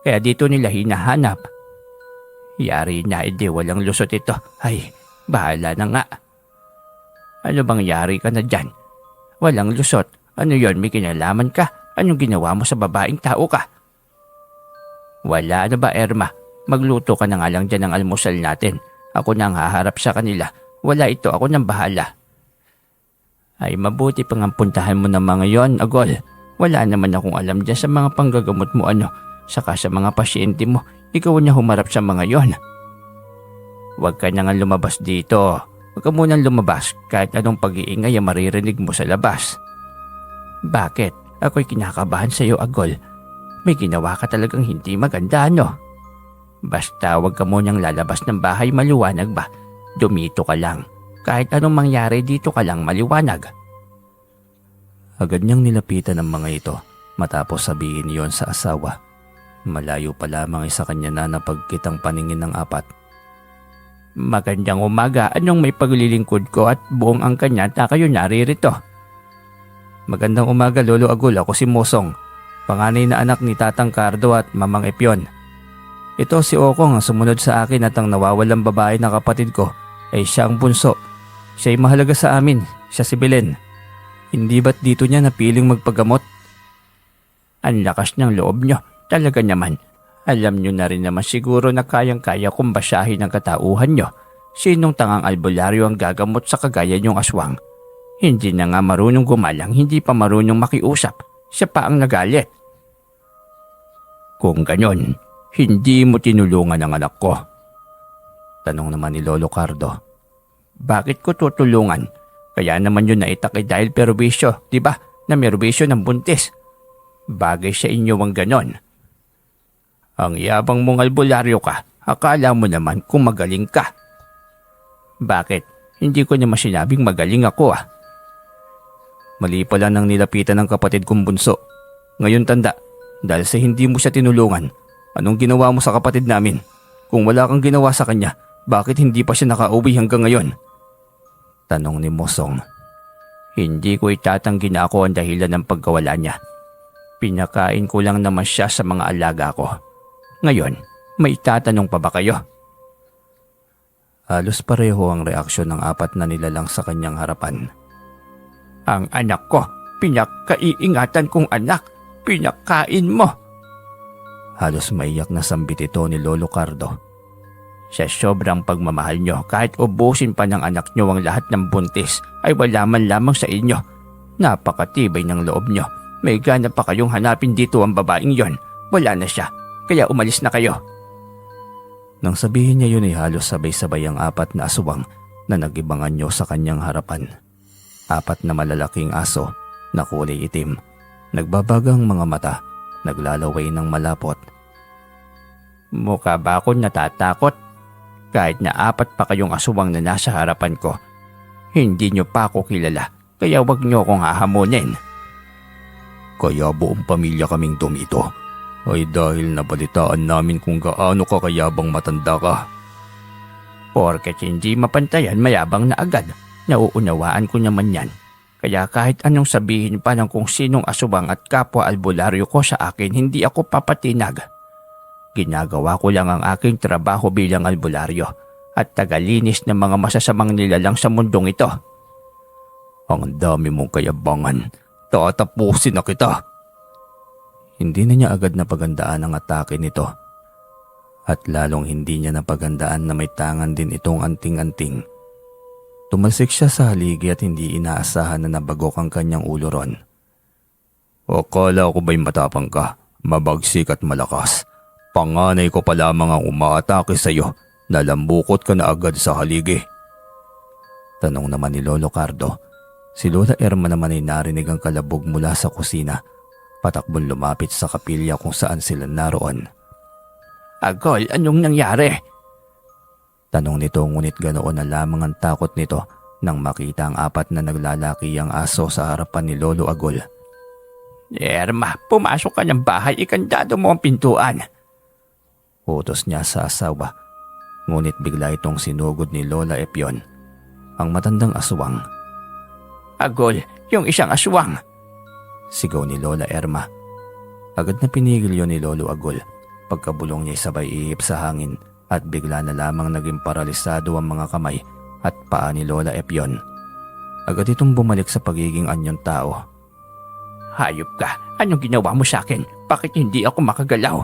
kaya dito nila hinahanap. Yari na, edi walang lusot ito. Ay, bahala na nga. Ano bang yari ka na dyan? Walang lusot. Ano yon, may kinalaman ka? Anong ginawa mo sa babaeng tao ka? Wala na ba, Erma? Magluto ka na nga lang dyan ng almusal natin. Ako na ang haharap sa kanila. Wala ito, ako nang bahala. Ay, mabuti pang ang puntahan mo ng mga yon, Agol. Wala naman akong alam dyan sa mga panggagamot mo saka sa mga pasyente mo. Ikaw na humarap sa mga yon. Huwag ka na nga lumabas dito. Huwag ka munang lumabas kahit anong pag-iingay ang maririnig mo sa labas. Bakit? Ako'y kinakabahan sa iyo, Agol. May ginawa ka talagang hindi maganda, Basta huwag ka munang lalabas ng bahay, maliwanag ba? Dumito ka lang. Kahit anong mangyari dito ka lang, maliwanag. Agad niyang nilapitan ang mga ito matapos sabihin yon sa asawa. Malayo pa lamang sa kanya na napagkitang paningin ng apat. Magandang umaga, anong may paglilingkod ko at buong angkan niya na kayo naririto? Magandang umaga, Lolo Agol. Ako si Mosong, panganay na anak ni Tatang Cardo at Mamang Epyon. Ito si Okong ang sumunod sa akin at ang nawawalang babae na kapatid ko ay siya ang bunso. Siya'y mahalaga sa amin, siya si Belen. Hindi ba't dito niya napiling magpagamot? Ang lakas ng loob niyo, talaga naman. Alam niyo na rin naman siguro na kayang-kaya kong basahin ang katauhan niyo. Sinong tangang albularyo ang gagamot sa kagaya niyong aswang? Hindi na nga marunong gumalang, hindi pa marunong makiusap. Siya pa ang nagalit. Kung ganon, hindi mo tinulungan ang anak ko. Tanong naman ni Lolo Cardo. Bakit ko tutulungan? Kaya naman yun naitakay dahil perwisyo, di ba? Na merwisyo ng buntis. Bagay sa inyo ang ganon. Ang yabang mong albularyo ka, akala mo naman kung magaling ka. Bakit? Hindi ko naman sinabing magaling ako Mali pala nang nilapitan ng kapatid kong bunso. Ngayon tanda, dahil sa hindi mo siya tinulungan, anong ginawa mo sa kapatid namin? Kung wala kang ginawa sa kanya, bakit hindi pa siya nakauwi hanggang ngayon? Tanong ni Mosong. Hindi ko itatanggi na ako ang dahilan ng pagkawala niya. Pinakain ko lang naman siya sa mga alaga ko. Ngayon, may itatanong pa ba kayo? Halos pareho ang reaksyon ng apat na nilalang sa kanyang harapan. Ang anak ko, pinakaiingatan kong anak, pinakain mo. Halos maiyak na sambit ito ni Lolo Cardo. Sa sobrang pagmamahal nyo, kahit ubusin pa ng anak nyo ang lahat ng buntis, ay wala man lamang sa inyo. Napakatibay ng loob nyo. May gana pa kayong hanapin dito ang babaeng yon. Wala na siya, kaya umalis na kayo. Nang sabihin niya yun ay halos sabay-sabay ang apat na aswang na nag-ibangan nyo sa kanyang harapan. Apat na malalaking aso na kulay itim, nagbabagang mga mata, naglalaway ng malapot. Mukha ba ako natatakot? Kahit na apat pa kayong aswang na nasa harapan ko, hindi nyo pa ako kilala, kaya wag nyo akong hahamunin. Kaya buong pamilya kaming dumito ay dahil nabalitaan namin kung gaano ka kayabang matanda ka. Porket hindi mapantayan, mayabang na agad. Nauunawaan ko naman yan. Kaya kahit anong sabihin pa ng kung sinong aswang at kapwa albularyo ko sa akin, hindi ako papatinag. Ginagawa ko lang ang aking trabaho bilang albularyo at tagalinis ng mga masasamang nilalang sa mundong ito. Ang dami mong kayabangan. Tatapusin na kita. Hindi na niya agad napagandaan ang atake nito. At lalong hindi niya napagandaan na may tangan din itong anting-anting. Tumalsik siya sa haligi at hindi inaasahan na nabagok ang kanyang ulo ron. Akala ko ba'y matapang ka, mabagsik at malakas. Panganay ko pa lamang ang umaatake sa iyo, nalambukot ka na agad sa haligi. Tanong naman ni Lolo Cardo. Si Lola Erma naman ay narinig ang kalabog mula sa kusina. Patakbong lumapit sa kapilya kung saan sila naroon. Agol, anong nangyari? Tanong nito ngunit ganoon na lamang ang takot nito nang makita ang 4 na naglalaki ang aso sa harapan ni Lolo Agol. Erma, pumasok ka ng bahay, ikandado mo ang pintuan. Utos niya sa asawa. Ngunit bigla itong sinugod ni Lola Epyon, ang matandang aswang. Agol, yung isang aswang. Sigaw ni Lola Erma. Agad na pinigil yon ni Lolo Agol. Pagkabulong niya sabay ihip sa hangin at bigla na lamang naging paralisado ang mga kamay at paa ni Lola Epyon. Agad itong bumalik sa pagiging anyong tao. Hayop ka, anong ginawa mo sa akin? Bakit hindi ako makagalaw?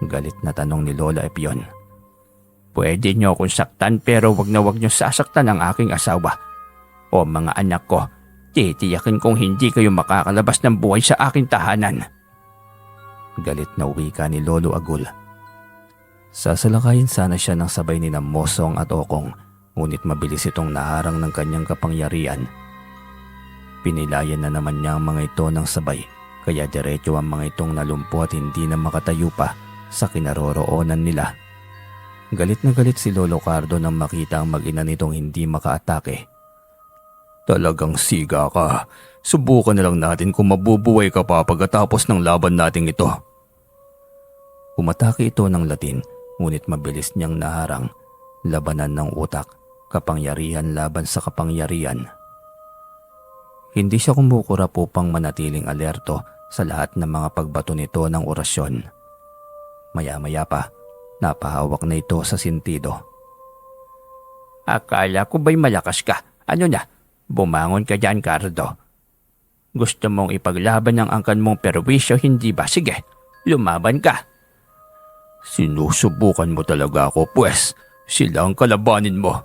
Galit na tanong ni Lola Epyon. Pwede niyo akong saktan pero wag niyo sasaktan ang aking asawa. O mga anak ko, titiyakin kong hindi kayo makakalabas ng buhay sa aking tahanan. Galit na wika ni Lolo Agol. Sasalakayin sana siya ng sabay ni Mosong at Okong, ngunit mabilis itong naharang ng kanyang kapangyarihan. Pinilayan na naman niya ang mga ito ng sabay, kaya diretso ang mga itong nalumpo at hindi na makatayo pa sa kinaroroonan nila. Galit na galit si Lolo Cardo nang makita ang mag-ina nitong hindi makaatake. Talagang siga ka. Subukan na lang natin kung mabubuhay ka pa pagkatapos ng laban nating ito. Umatake ito ng Latin, ngunit mabilis niyang naharang. Labanan ng utak, kapangyarihan laban sa kapangyarihan. Hindi siya kumukurap upang manatiling alerto sa lahat ng mga pagbato nito ng orasyon. Maya-maya pa, napahawak na ito sa sentido. Akala ko ba'y malakas ka? Ano na? Bumangon ka dyan, Cardo. Gusto mong ipaglaban ng angkan mong perwisyo, hindi ba? Sige, lumaban ka. Sinusubukan mo talaga ako, pues. Sila ang kalabanin mo.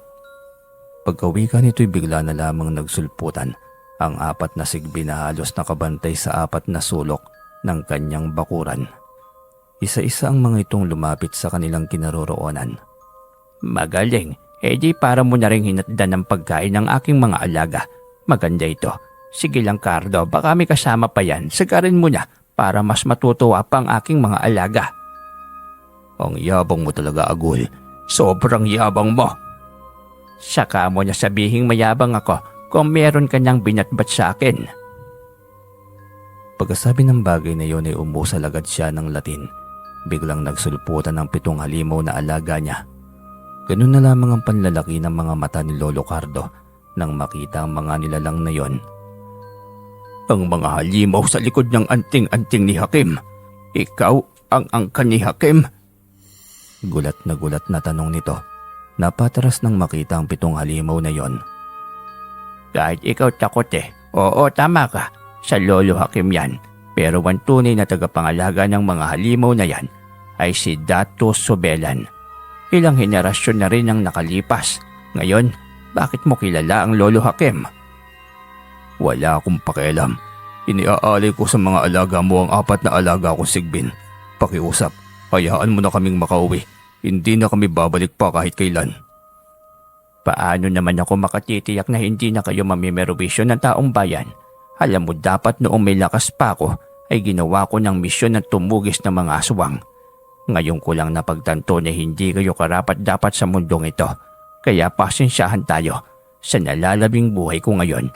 Pagkawika nito'y bigla na lamang nagsulputan ang 4 na sigbi na halos nakabantay sa 4 na sulok ng kanyang bakuran. Isa-isa ang mga itong lumapit sa kanilang kinaroroonan. Magaling. Di para mo na rin hinatdan ng pagkain ng aking mga alaga. Maganda ito. Sige lang, Cardo, baka may kasama pa yan. Sagarin mo na para mas matutuwa pa ang aking mga alaga. Ang yabang mo talaga, Agol. Sobrang yabang mo. Saka mo na sabihing mayabang ako kung meron ka niyang binatbat sa akin. Pagkasabi ng bagay na yon ay umusal agad siya ng Latin. Biglang nagsulputan ng 7 halimaw na alaga niya. Ganun na lamang ang panlalaki ng mga mata ni Lolo Cardo nang makita ang mga nilalang na yon. Ang mga halimaw sa likod ng anting-anting ni Hakim. Ikaw ang angkan ni Hakim? Gulat na tanong nito. Napataras nang makita ang 7 halimaw na yon. Kahit ikaw takot Oo, tama ka. Sa Lolo Hakim yan. Pero ang tunay na tagapangalaga ng mga halimaw na yan ay si Dato Sobelan. Ilang henerasyon na rin ang nakalipas. Ngayon, bakit mo kilala ang Lolo Hakim? Wala akong pakialam. Iniaalay ko sa mga alaga mo ang 4 na alaga kong sigbin. Pakiusap, hayaan mo na kaming makauwi. Hindi na kami babalik pa kahit kailan. Paano naman ako makatitiyak na hindi na kayo mamimerwisyo ng taong bayan? Alam mo, dapat noong may lakas pa ako ay ginawa ko ng misyon na tumugis ng mga aswang. Ngayon ko lang napagtanto na hindi kayo karapat-dapat sa mundong ito. Kaya pasensyahan tayo sa nalalabing buhay ko ngayon.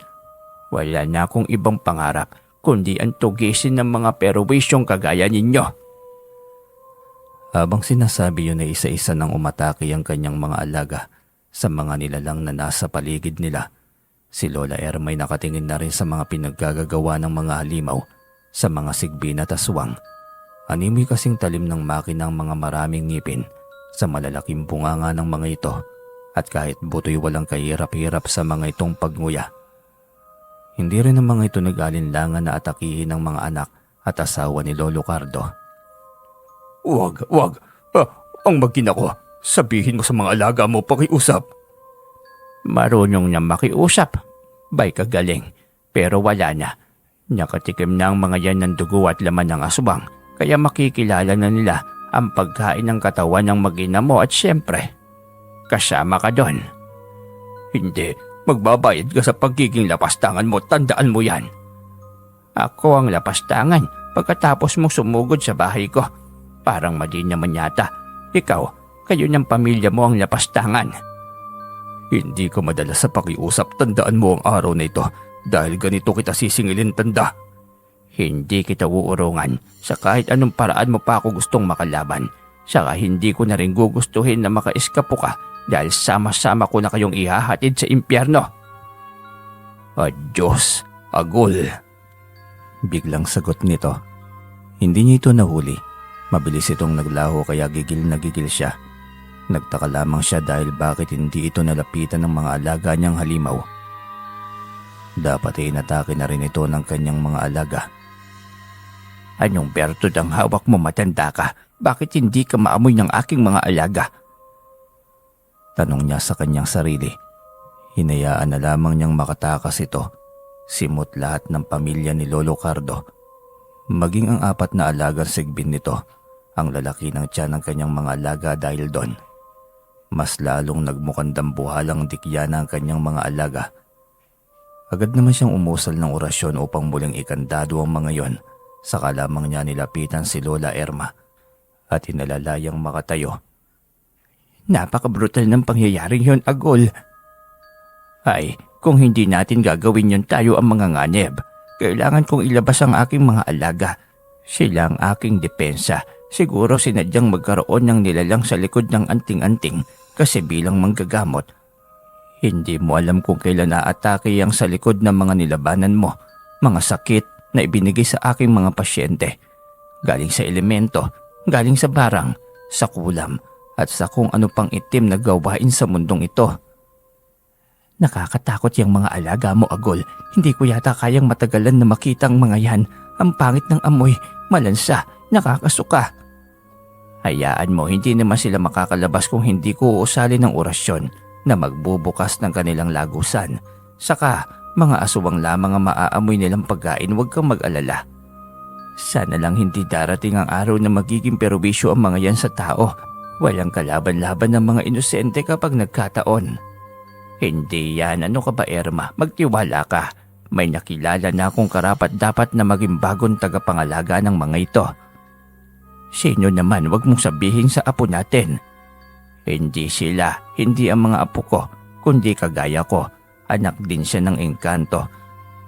Wala na akong ibang pangarap kundi ang tugisin ng mga perwisyong kagaya ninyo. Habang sinasabi yun ay isa-isa nang umatake ang kanyang mga alaga sa mga nilalang na nasa paligid nila. Si Lola Erma ay nakatingin na rin sa mga pinaggagawa ng mga halimaw sa mga sigbin at aswang. Animoy kasing talim ng makina ang mga maraming ngipin sa malalaking bunganga ng mga ito at kahit buto'y walang kahirap-hirap sa mga itong pagnguya. Hindi rin ang mga ito nag-alinlangan na atakihin ng mga anak at asawa ni Lolo Cardo. Wag. Ang mag-ina ko. Sabihin mo sa mga alaga mo pakiusap. Marunong na makiusap. Bay kagaling. Pero wala na. Nakatikim na ang mga yan ng dugo at laman ng aswang. Kaya makikilala na nila ang pagkain ng katawan ng mag-ina mo at siyempre, kasama ka doon. Hindi. Magbabayad ka sa pagiging lapastangan mo. Tandaan mo yan. Ako ang lapastangan pagkatapos mong sumugod sa bahay ko. Parang mali naman yata. Ikaw, Kayo niyang pamilya mo ang lapastangan. Hindi ka madalas sa pakiusap, tandaan mo ang araw na ito dahil ganito kita sisingilin, tanda. Hindi kita uurungan sa kahit anong paraan mo pa ako gustong makalaban. Saka hindi ko na rin gugustuhin na makaiskapo ka dahil sama-sama ko na kayong ihahatid sa impyerno. Adios, Agul. Biglang sagot nito. Hindi niya ito nahuli. Mabilis itong naglaho kaya gigil na gigil siya. Nagtaka lamang siya dahil bakit hindi ito nalapitan ng mga alaga niyang halimaw. Dapat ay inatake na rin ito ng kanyang mga alaga. Anong bertod ang hawak mo, matanda ka? Bakit hindi ka maamoy ng aking mga alaga? Tanong niya sa kanyang sarili. Hinayaan na lamang niyang makatakas ito. Simot lahat ng pamilya ni Lolo Cardo. Maging ang 4 na alagang sigbin nito. Ang lalaki ng tiyan ng kanyang mga alaga dahil doon. Mas lalong nagmukhang dambuhalang dikyana ang kanyang mga alaga. Agad naman siyang umusal ng orasyon upang muling ikandado ang mga yon. Saka lamang niya nilapitan si Lola Erma at hinalalayang makatayo. Napaka-brutal ng pangyayaring yon, Agol. Ay, kung hindi natin gagawin yon, tayo ang mga nganib. Kailangan kong ilabas ang aking mga alaga. Sila ang aking depensa. Siguro sinadyang magkaroon ng nilalang sa likod ng anting-anting kasi bilang manggagamot. Hindi mo alam kung kailan naatake ang sa likod ng mga nilabanan mo. Mga sakit na ibinigay sa aking mga pasyente. Galing sa elemento, galing sa barang, sa kulam, at sa kung ano pang itim na gawain sa mundong ito. Nakakatakot yung mga alaga mo, Agol. Hindi ko yata kayang matagalan na makita ang mga yan. Ang pangit ng amoy, malansa, nakakasuka. Hayaan mo, hindi naman sila makakalabas kung hindi ko uusalin ng orasyon na magbubukas ng kanilang lagusan. Saka, mga aswang lamang ang maaamoy nilang pagkain, huwag kang mag-alala. Sana lang hindi darating ang araw na magiging perwisyo ang mga yan sa tao. Walang kalaban-laban ng mga inosente kapag nagkataon. Hindi yan, ano ka ba, Erma? Magtiwala ka. May nakilala na akong karapat-dapat na maging bagong tagapangalaga ng mga ito. Sino naman, wag mong sabihin sa apo natin. Hindi sila, hindi ang mga apo ko, kundi kagaya ko. Anak din siya ng engkanto.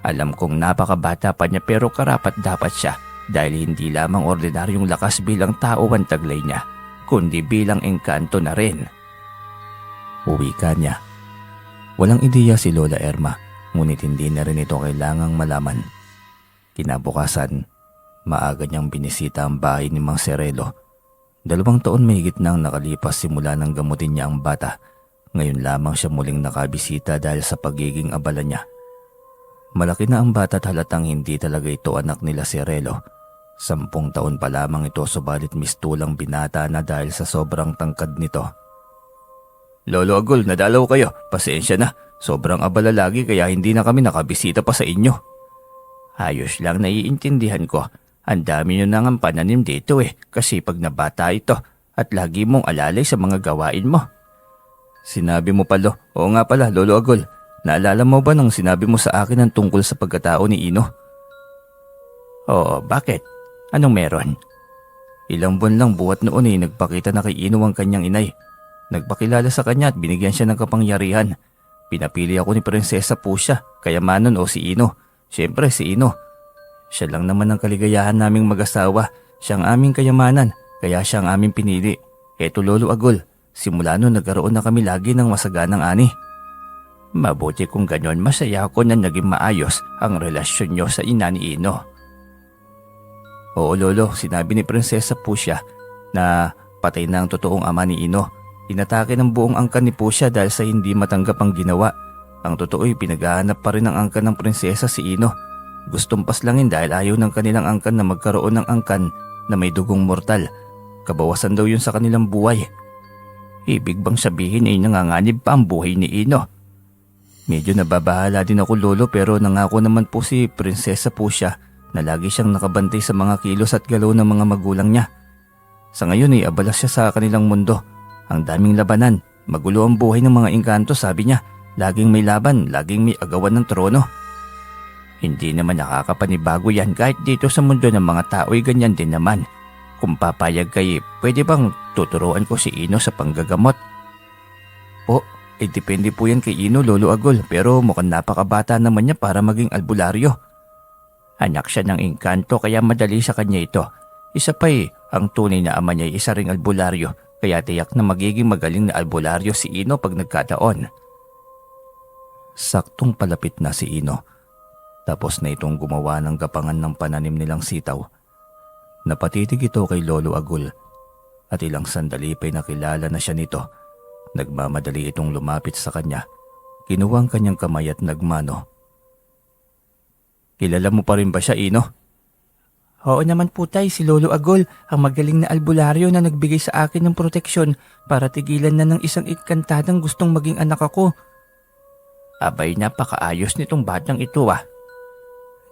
Alam kong napakabata pa niya pero karapat-dapat siya dahil hindi lamang ordinaryong lakas bilang tao ang taglay niya, kundi bilang engkanto na rin. Uwi ka niya. Walang ideya si Lola Erma, ngunit hindi na rin ito kailangang malaman. Kinabukasan, maaga niyang binisita ang bahay ni Mang Serelo. 2 taon mahigit nang nakalipas simula nang gamutin niya ang bata. Ngayon lamang siya muling nakabisita dahil sa pagiging abala niya. Malaki na ang bata at halatang hindi talaga ito anak nila Serelo. 10 taon pa lamang ito subalit mistulang binata na dahil sa sobrang tangkad nito. Lolo Agol, nadalaw kayo. Pasensya na. Sobrang abala lagi kaya hindi na kami nakabisita pa sa inyo. Ayos lang, naiintindihan ko. Ang dami nyo nang ang pananim dito kasi pag nabata ito at lagi mong alalay sa mga gawain mo. Sinabi mo pala, oo nga pala, Lolo Agol. Naalala mo ba nang sinabi mo sa akin ang tungkol sa pagkatao ni Ino? Oo, bakit? Anong meron? Ilang buwan lang buhat noon nagpakita na kay Ino ang kanyang inay. Nagpakilala sa kanya at binigyan siya ng kapangyarihan. Pinapili ako ni Prinsesa Pusya, kayamanan o si Ino. Siyempre si Ino. Siya lang naman ang kaligayahan naming mag-asawa. Siya ang aming kayamanan, kaya siya ang aming pinili. Eto Lolo Agol, simula noon nagkaroon na kami lagi ng masaganang ani. Mabuti kung ganyan, masaya ako na naging maayos ang relasyon nyo sa ina ni Ino. Oo Lolo, sinabi ni Prinsesa Pusya na patay na ang totoong ama ni Ino. Inatake ng buong angkan ni Pusya dahil sa hindi matanggap ang ginawa. Ang totoo'y pinaghahanap pa rin ang angkan ng prinsesa si Ino. Gustong paslangin dahil ayaw ng kanilang angkan na magkaroon ng angkan na may dugong mortal. Kabawasan daw yun sa kanilang buhay. Ibig bang sabihin ay nanganganib pa ang buhay ni Ino? Medyo nababahala din ako Lolo pero nangako naman po si Prinsesa Pusya na lagi siyang nakabantay sa mga kilos at galaw ng mga magulang niya. Sa ngayon ay abala siya sa kanilang mundo. Ang daming labanan, magulo ang buhay ng mga engkanto, sabi niya. Laging may laban, laging may agawan ng trono. Hindi naman nakakapanibago yan kahit dito sa mundo ng mga tao'y ganyan din naman. Kung papayag kayo, pwede bang tuturuan ko si Ino sa panggagamot? Po, depende po yan kay Ino, Lolo Agol, pero mukhang napakabata naman niya para maging albularyo. Anak siya ng engkanto kaya madali sa kanya ito. Isa pa ang tunay na ama niya ay isa ring albularyo, kaya tiyak na magiging magaling na albularyo si Ino pag nagkataon. Saktong palapit na si Ino. Tapos na itong gumawa ng gapangan ng pananim nilang sitaw. Napatitig ito kay Lolo Agul at ilang sandali pa'y nakilala na siya nito. Nagmamadali itong lumapit sa kanya. Kinuha ang kanyang kamay at nagmano. Kilala mo pa rin ba siya, Ino? Oo naman po tay, si Lolo Agol, ang magaling na albularyo na nagbigay sa akin ng proteksyon para tigilan na ng isang inkantadang gustong maging anak ako. Abay, napakaayos nitong batang ito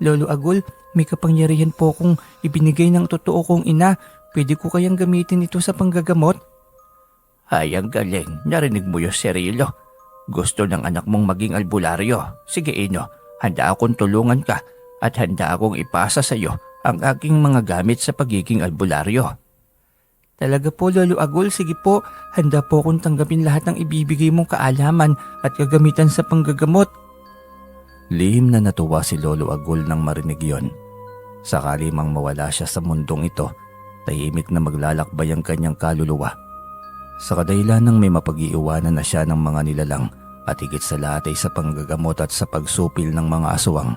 Lolo Agol, may kapangyarihan po kung ibinigay ng totoo kong ina. Pwede ko kayang gamitin ito sa panggagamot? Ay, ang galing. Narinig mo yung Cirilo. Gusto ng anak mong maging albularyo. Sige, Ino, handa akong tulungan ka at handa akong ipasa sa iyo ang aking mga gamit sa pagiging albularyo. Talaga po, Lolo Agol, sige po. Handa po akong tanggapin lahat ng ibibigay mong kaalaman at gagamitan sa panggagamot. Lihim na natuwa si Lolo Agul nang marinig yon. Sakali mang mawala siya sa mundong ito, tahimik na maglalakbay ang kanyang kaluluwa. Sa kadahilan ng may mapag-iiwanan na siya ng mga nilalang at higit sa lahat ay sa panggagamot at sa pagsupil ng mga aswang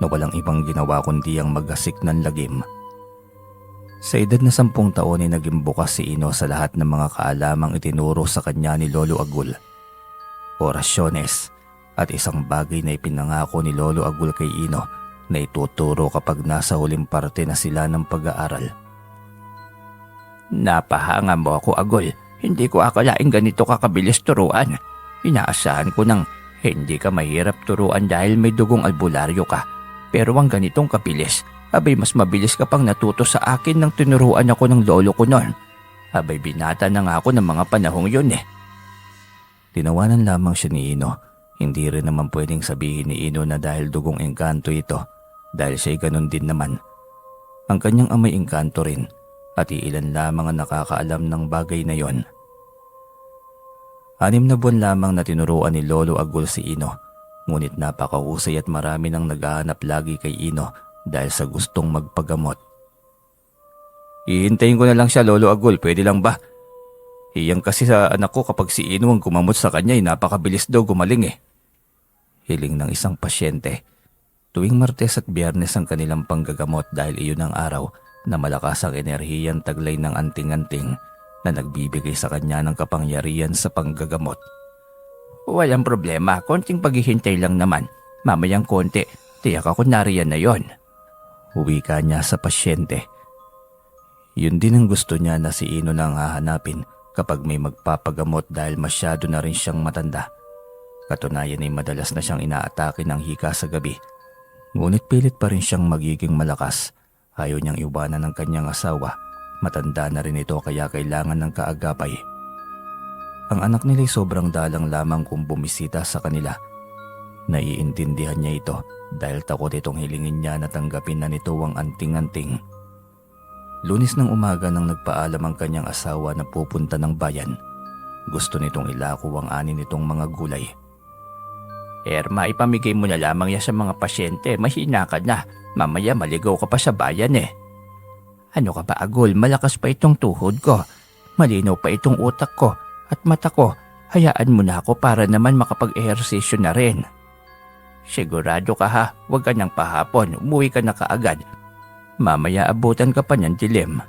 na walang ibang ginawa kundi ang magasik ng lagim. Sa edad na 10 taon ay naging bukas si Ino sa lahat ng mga kaalamang itinuro sa kanya ni Lolo Agul. Orasyones at isang bagay na ipinangako ni Lolo Agul kay Ino na ituturo kapag nasa huling parte na sila ng pag-aaral. Napahanga mo ako, Agol. Hindi ko akalaing ganito kakabilis turuan. Inaasahan ko nang hindi ka mahirap turuan dahil may dugong albularyo ka. Pero ang ganitong kabilis, abay mas mabilis ka pang natuto sa akin nang tinuruan ako ng lolo ko noon. Abay binata na nga ako ng mga panahong yun Tinawanan lamang siya ni Ino. Hindi rin naman pwedeng sabihin ni Ino na dahil dugong engkanto ito, dahil siya'y ganun din naman. Ang kanyang amay engkanto rin at iilan lamang ang nakakaalam ng bagay na yon. 6 na buwan lamang na tinuruan ni Lolo Agul si Ino, ngunit napakahusay at marami nang naghahanap lagi kay Ino dahil sa gustong magpagamot. Ihintayin ko na lang siya, Lolo Agul, pwede lang ba? Iyang kasi sa anak ko kapag si Ino ang kumamot sa kanya ay napakabilis daw gumaling Hiling ng isang pasyente. Tuwing Martes at Biyernes ang kanilang panggagamot dahil iyon ang araw na malakas ang enerhiyang taglay ng anting-anting na nagbibigay sa kanya ng kapangyarihan sa panggagamot. Walang problema, konting paghihintay lang naman. Mamayang konti, tiyak ako nariyan na yon. Wika niya sa pasyente. Yun din ang gusto niya na si Ino nang hahanapin kapag may magpapagamot dahil masyado na rin siyang matanda. Katunayan ay madalas na siyang inaatake ng hika sa gabi. Ngunit pilit pa rin siyang magiging malakas. Ayaw niyang iwanan ng kanyang asawa. Matanda na rin ito kaya kailangan ng kaagapay. Ang anak nila'y sobrang dalang lamang kung bumisita sa kanila. Naiintindihan niya ito dahil takot itong hilingin niya na tanggapin na nito ang anting-anting. Lunes ng umaga nang nagpaalam ang kanyang asawa na pupunta ng bayan. Gusto nitong ilako ang ani nitong mga gulay. Erma, ipamigay mo na lamang yan sa mga pasyente. Mahina ka na. Mamaya maligaw ka pa sa bayan Ano ka ba, Agol? Malakas pa itong tuhod ko. Malinaw pa itong utak ko at mata ko. Hayaan mo na ako para naman makapag-ehersisyo na rin. Sigurado ka ha? Huwag ka nang pahapon. Umuwi ka na kaagad. Mamaya abutan ka pa niyang dilim.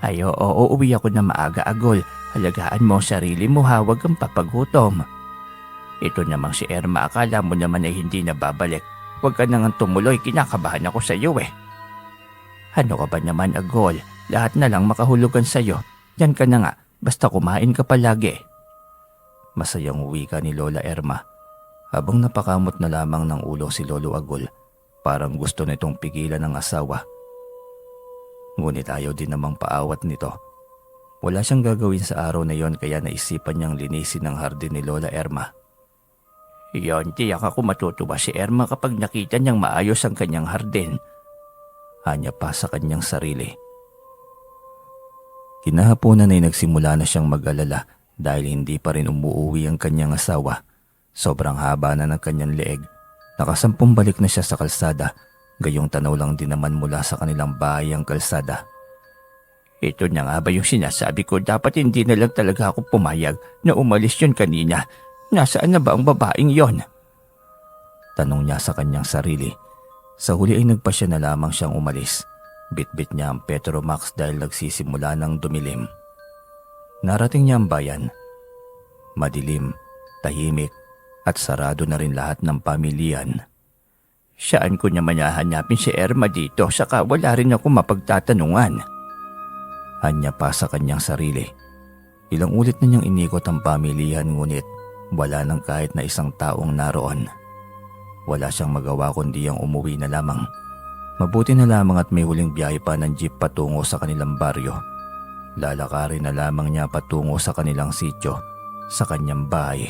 Ay oo, uuwi ako na maaga, Agol. Halagaan mo ang sarili mo ha, huwag kang papagutom. Ito namang si Erma, akala mo naman ay hindi na babalik. Huwag ka nang tumuloy, kinakabahan ako sa iyo Ano ka ba naman, Agol? Lahat na lang makahulugan sa iyo. Yan ka na nga, basta kumain ka palagi. Masayang wika ni Lola Erma. Habang napakamot na lamang ng ulo si Lolo Agol, parang gusto nitong pigilan ng asawa. Ngunit ayaw din namang paawat nito. Wala siyang gagawin sa araw na yon kaya naisipan niyang linisin ang hardin ni Lola Erma. Iyon, tiyak ako matutuwa si Erma kapag nakita niyang maayos ang kanyang hardin. Hanya pa sa kanyang sarili. Kinahaponan ay nagsimula na siyang mag-alala dahil hindi pa rin umuuwi ang kanyang asawa. Sobrang haba na ng kanyang leeg. Nakasampung balik na siya sa kalsada, gayong tanaw lang din naman mula sa kanilang bahay ang kalsada. Ito na nga ba yung sinasabi ko? Dapat hindi na lang talaga ako pumayag na umalis yun kanina. Nasaan na ba ang babaeng yon? Tanong niya sa kanyang sarili. Sa huli ay nagpasya na lamang siyang umalis. Bitbit niya ang Petromax dahil nagsisimula ng dumilim. Narating niya ang bayan. Madilim, tahimik, at sarado na rin lahat ng pamilyan. Saan ko naman hahanapin si Irma dito? Saka wala rin ako mapagtatanungan. Anya pa sa kanyang sarili. Ilang ulit na niyang inikot ang pamilyan ngunit wala nang kahit na isang taong naroon. Wala siyang magawa kundi ang umuwi na lamang. Mabuti na lamang at may huling biyahe pa ng jeep patungo sa kanilang baryo. Lalakarin na lamang niya patungo sa kanilang sityo, sa kanyang bahay.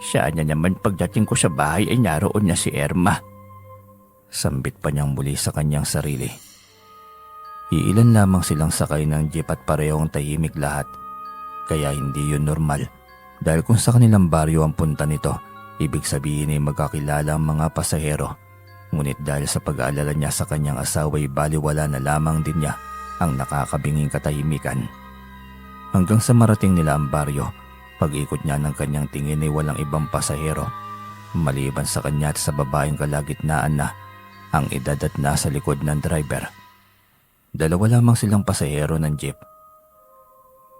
Saan na naman pagdating ko sa bahay ay naroon na si Irma. Sambit pa niyang muli sa kanyang sarili. Iilan lamang silang sakay ng jeep at parehong tahimik lahat. Kaya hindi yun normal. Dahil kung sa kanilang baryo ang punta nito, ibig sabihin ay magkakilala ang mga pasahero. Ngunit dahil sa pag-aalala niya sa kanyang asawa ay baliwala na lamang din niya ang nakakabinging katahimikan. Hanggang sa marating nila ang baryo, pag-ikot niya ng kanyang tingin ay walang ibang pasahero. Maliban sa kanya at sa babaeng kalagitnaan na ang edad at nasa likod ng driver. Dalawa lamang silang pasahero ng jeep.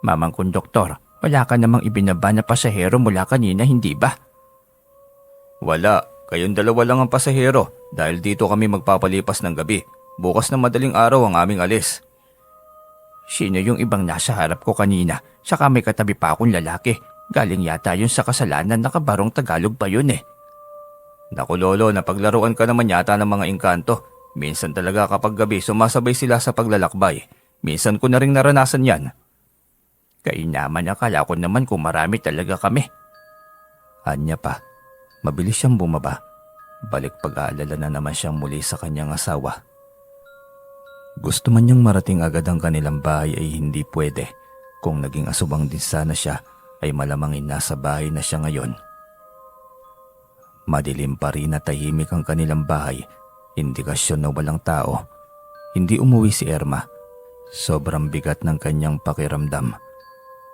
Mamang konduktor, wala ka namang ibinaba na pasahero mula kanina, hindi ba? Wala, kayong dalawa lang ang pasahero dahil dito kami magpapalipas ng gabi. Bukas na madaling araw ang aming alis. Sino yung ibang nasa harap ko kanina? Saka may katabi pa akong lalaki. Galing yata yun sa kasalanan, nakabarong Tagalog pa yun eh. Naku lolo, napaglaruan ka naman yata ng mga engkanto. Minsan talaga kapag gabi sumasabay sila sa paglalakbay. Minsan ko na rin naranasan yan. Kaya naman akala ko naman kung marami talaga kami. Anya pa, mabilis siyang bumaba. Balik pag-aalala na naman siyang muli sa kanyang asawa. Gusto man niyang marating agad ang kanilang bahay ay hindi pwede. Kung naging asubang din sana siya ay malamangin nasa bahay na siya ngayon. Madilim pa rin at tahimik ang kanilang bahay. Indikasyon na walang tao. Hindi umuwi si Irma. Sobrang bigat ng kanyang pakiramdam.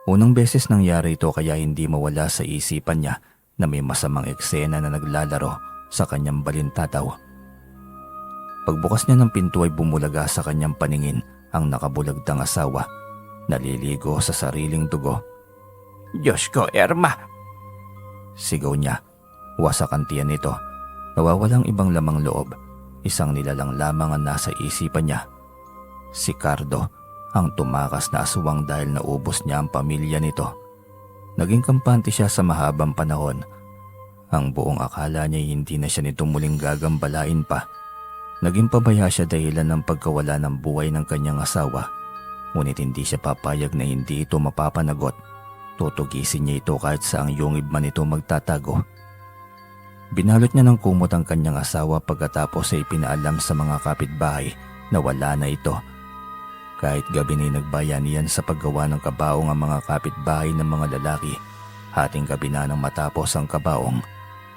Unang beses nangyari ito kaya hindi mawala sa isipan niya na may masamang eksena na naglalaro sa kanyang balintataw. Pagbukas niya ng pinto ay bumulaga sa kanyang paningin ang nakabulagdang asawa. Naliligo sa sariling dugo. Diyos ko, Irma! Sigaw niya. Wasak ang tiyan nito. Nawawalang ibang lamang loob. Isang nilalang lamang ang nasa isipan niya. Si Cardo, ang tumakas na aswang dahil naubos niya ang pamilya nito. Naging kampante siya sa mahabang panahon. Ang buong akala niya hindi na siya nito muling gagambalain pa. Naging pabaya siya dahilan ng pagkawala ng buhay ng kanyang asawa. Ngunit hindi siya papayag na hindi ito mapapanagot. Tutugisin niya ito kahit saang yungib man ito magtatago. Binalot niya ng kumot ang kanyang asawa pagkatapos ay pinaalam sa mga kapitbahay na wala na ito. Kahit gabi na'y nagbayanihan sa paggawa ng kabaong ang mga kapitbahay ng mga lalaki, hating gabi na nang matapos ang kabaong.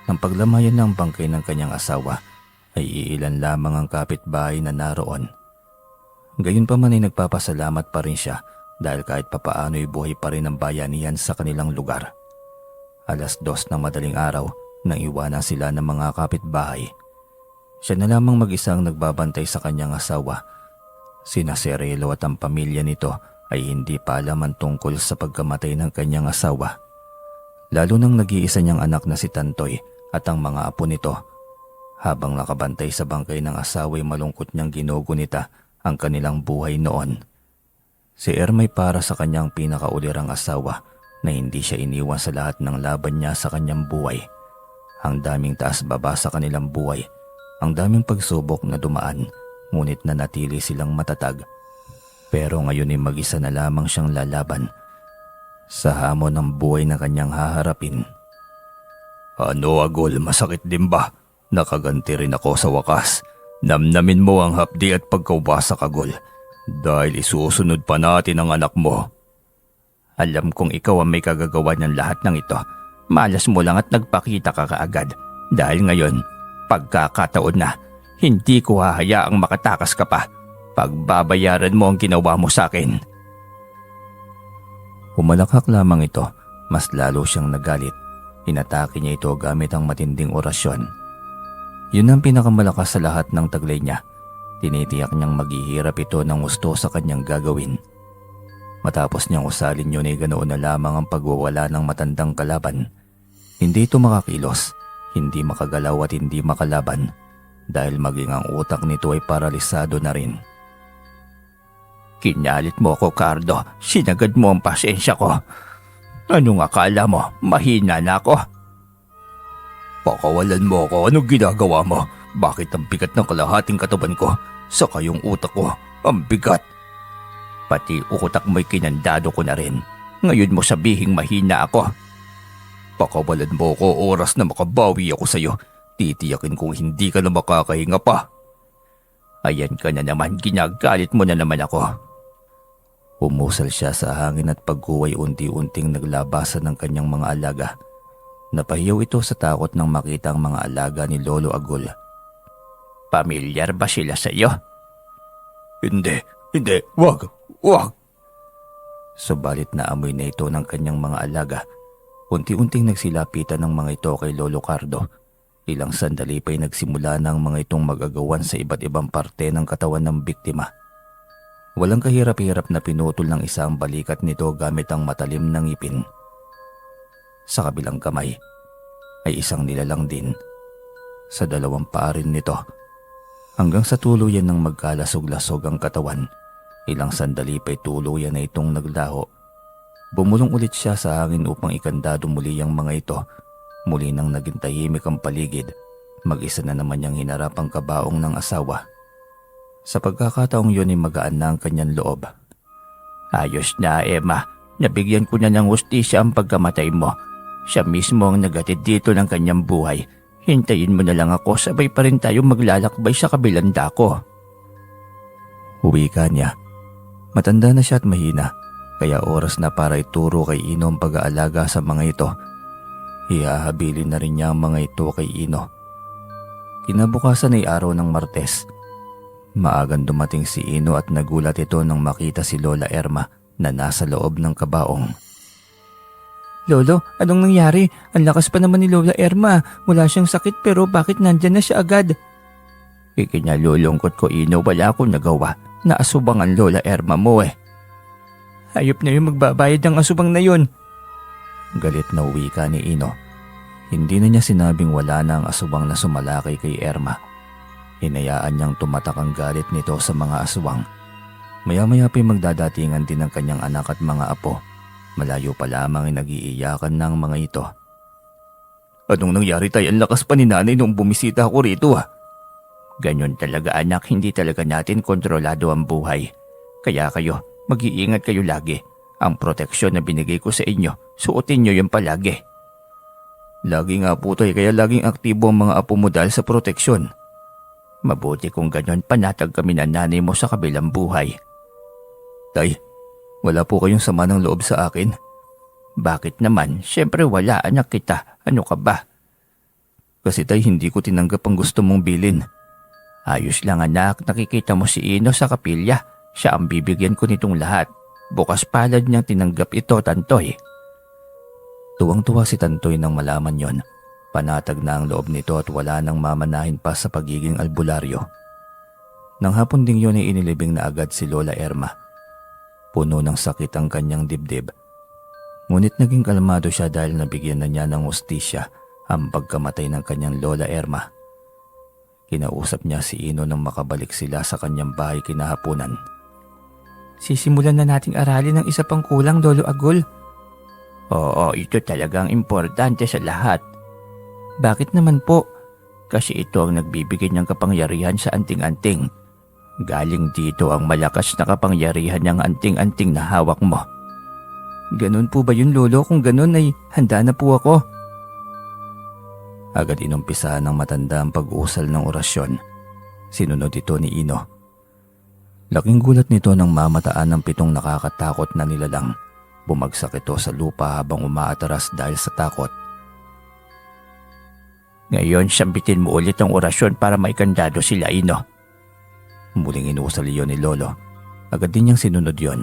Nang paglamayan ng bangkay ng kanyang asawa, ay iilan lamang ang kapitbahay na naroon. Gayunpaman ay nagpapasalamat pa rin siya dahil kahit papaano'y buhay pa rin ang bayanihan sa kanilang lugar. 2:00 ng madaling araw nang iwanan sila ng mga kapitbahay. Siya na lamang mag-isang nagbabantay sa kanyang asawa. Sina Serelo at ang pamilya nito ay hindi pa alam ang tungkol sa pagkamatay ng kanyang asawa. Lalo nang nag-iisa niyang anak na si Tantoy at ang mga apo nito. Habang nakabantay sa bangkay ng asawa ay malungkot niyang ginugunita ang kanilang buhay noon. Si Ermay para sa kanyang pinakaulirang asawa na hindi siya iniwan sa lahat ng laban niya sa kanyang buhay. Ang daming taas baba sa kanilang buhay, ang daming pagsubok na dumaan, ngunit nanatili silang matatag. Pero ngayon ay mag-isa na lamang siyang lalaban sa hamon ng buhay na kanyang haharapin. Ano Agol, masakit din ba? Nakaganti rin ako sa wakas. Namnamin mo ang hapdi at pagkawasak Agol. Dahil isusunod pa natin ang anak mo. Alam kong ikaw ang may kagagawa ng lahat ng ito. Malas mo lang at nagpakita ka kaagad. Dahil ngayon, pagkakataon na, hindi ko hahayaang makatakas ka pa. Pagbabayaran mo ang ginawa mo sa akin. Humalakhak lamang ito, mas lalo siyang nagalit. Inatake niya ito gamit ang matinding orasyon. Yun ang pinakamalakas sa lahat ng taglay niya. Tinitiyak niyang maghihirap ito ng gusto sa kanyang gagawin. Matapos niyang usalin yun ay ganoon na lamang ang pagwawala ng matandang kalaban. Hindi ito makakilos, hindi makagalaw at hindi makalaban dahil maging ang utak nito ay paralisado na rin. Kinalit mo ako, Cardo. Sinagad mo ang pasensya ko. Anong akala mo? Mahina na ako? Pakawalan mo ako. Anong ginagawa mo? Bakit ang bigat ng kalahating katawan ko? Saka yung utak ko, ang bigat. Pati utak mo'y kinandado ko na rin. Ngayon mo sabihing mahina ako. Pakawalan mo ako, oras na makabawi ako sa'yo. Titiyakin kong hindi ka na makakahinga pa. Ayan ka na naman, ginagalit mo na naman ako. Umusal siya sa hangin at pagkuway unti-unting naglabasan ng kanyang mga alaga. Napahiyaw ito sa takot nang makita ang mga alaga ni Lolo Agul. Pamilyar ba sila sa iyo? Hindi, wag. Subalit naamoy na ito ng kanyang mga alaga. Unti-unting nagsilapitan ng mga ito kay Lolo Cardo. Ilang sandali pa'y nagsimula ng mga itong magagawan sa iba't ibang parte ng katawan ng biktima. Walang kahirap-hirap na pinutol ng isa ang balikat nito gamit ang matalim na ngipin. Sa kabilang kamay ay isang nilalang din. Sa dalawang paa rin nito. Hanggang sa tuluyan ng magkalasog-lasog ang katawan, ilang sandali pa'y tuluyan na itong naglaho. Bumulong ulit siya sa hangin upang ikandado muli ang mga ito. Muli nang naging tahimik ang paligid. Mag-isa na naman niyang hinarap ang kabaong ng asawa. Sa pagkakataong yun ay magaan na ang kanyang loob. Ayos na, Emma. Nabigyan ko na ng hustisya ang pagkamatay mo. Siya mismo ang nagatid dito ng kanyang buhay. Hintayin mo na lang ako, sabay pa rin tayo maglalakbay sa kabilang dako. Uwi ka niya. Matanda na siya at mahina, kaya oras na para ituro kay Ino ang pag-aalaga sa mga ito. Ihahabilin na rin niya ang mga ito kay Ino. Kinabukasan ay araw ng Martes. Maagang dumating si Ino at nagulat ito nang makita si Lola Erma na nasa loob ng kabaong. Lolo, anong nangyari? Ang lakas pa naman ni Lola Erma. Wala siyang sakit pero bakit nandyan na siya agad? Ikinalulungkot ko, Ino, wala akong nagawa. Naasubang ang Lola Erma mo eh. Hayop na yung magbabayad ng asubang na yun. Galit na wika ni Ino. Hindi na niya sinabing wala na ang asubang na sumalakay kay Erma. Hinayaan niyang tumatak ang galit nito sa mga aswang. Maya-maya pa'y magdadatingan din ang kanyang anak at mga apo. Malayo pa lamang ay nag-iiyakan ng mga ito. Anong nangyari tayo? Ang lakas pa ni nanay nung bumisita ako rito Ganyan talaga anak, hindi talaga natin kontrolado ang buhay. Kaya kayo, mag-iingat kayo lagi. Ang proteksyon na binigay ko sa inyo, suotin nyo yung palagi. Lagi nga po tayo, kaya laging aktibo ang mga apo mo dahil sa proteksyon. Mabuti kung ganyan, panatag kami ng nanay mo sa kabilang buhay. Tay, wala po kayong sama ng loob sa akin? Bakit naman? Siyempre wala, anak kita. Ano ka ba? Kasi tay, hindi ko tinanggap ang gusto mong bilin. Ayos lang anak, nakikita mo si Ino sa kapilya. Siya ang bibigyan ko nitong lahat. Bukas palad niyang tinanggap ito, Tantoy. Tuwang-tuwa si Tantoy nang malaman yon. Panatag na ang loob nito at wala nang mamanahin pa sa pagiging albularyo. Nang hapon ding yun ay inilibing na agad si Lola Erma. Puno ng sakit ang kanyang dibdib. Ngunit naging kalmado siya dahil nabigyan na niya ng hustisya ang pagkamatay ng kanyang Lola Erma. Kinausap niya si Ino nang makabalik sila sa kanyang bahay kinahaponan. Sisimulan na nating aralin ng isa pang kulang, Lolo Agul. Oo, ito talagang importante sa lahat. Bakit naman po? Kasi ito ang nagbibigay ng kapangyarihan sa anting-anting. Galing dito ang malakas na kapangyarihan ng anting-anting na hawak mo. Ganun po ba yun, Lolo? Kung ganun ay handa na po ako. Agad inumpisahan ng matanda ang pag-uusal ng orasyon. Sinunod ito ni Ino. Laking gulat nito nang mamataan ng 7 nakakatakot na nilalang. Bumagsak ito sa lupa habang umaatras dahil sa takot. Ngayon, sambitin mo ulit ang orasyon para maikandado sila, Ino. Muling inusal iyon ni Lolo. Agad din niyang sinunod yon.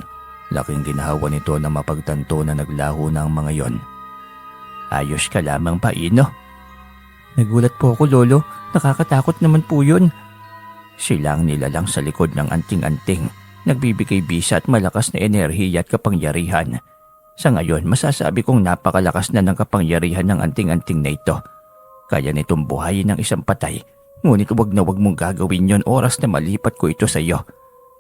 Laking ginahawa nito na mapagtanto na naglaho na ang mga yon. Ayos ka lamang pa, Ino. Nagulat po ako, Lolo. Nakakatakot naman po yun. Sila ang nilalang sa likod ng anting-anting. Nagbibigay bisa at malakas na enerhiya at kapangyarihan. Sa ngayon, masasabi kong napakalakas na ng kapangyarihan ng anting-anting na ito. Kaya nitong buhayin ng isang patay. Ngunit wag na wag mong gagawin yon oras na malipat ko ito sa iyo.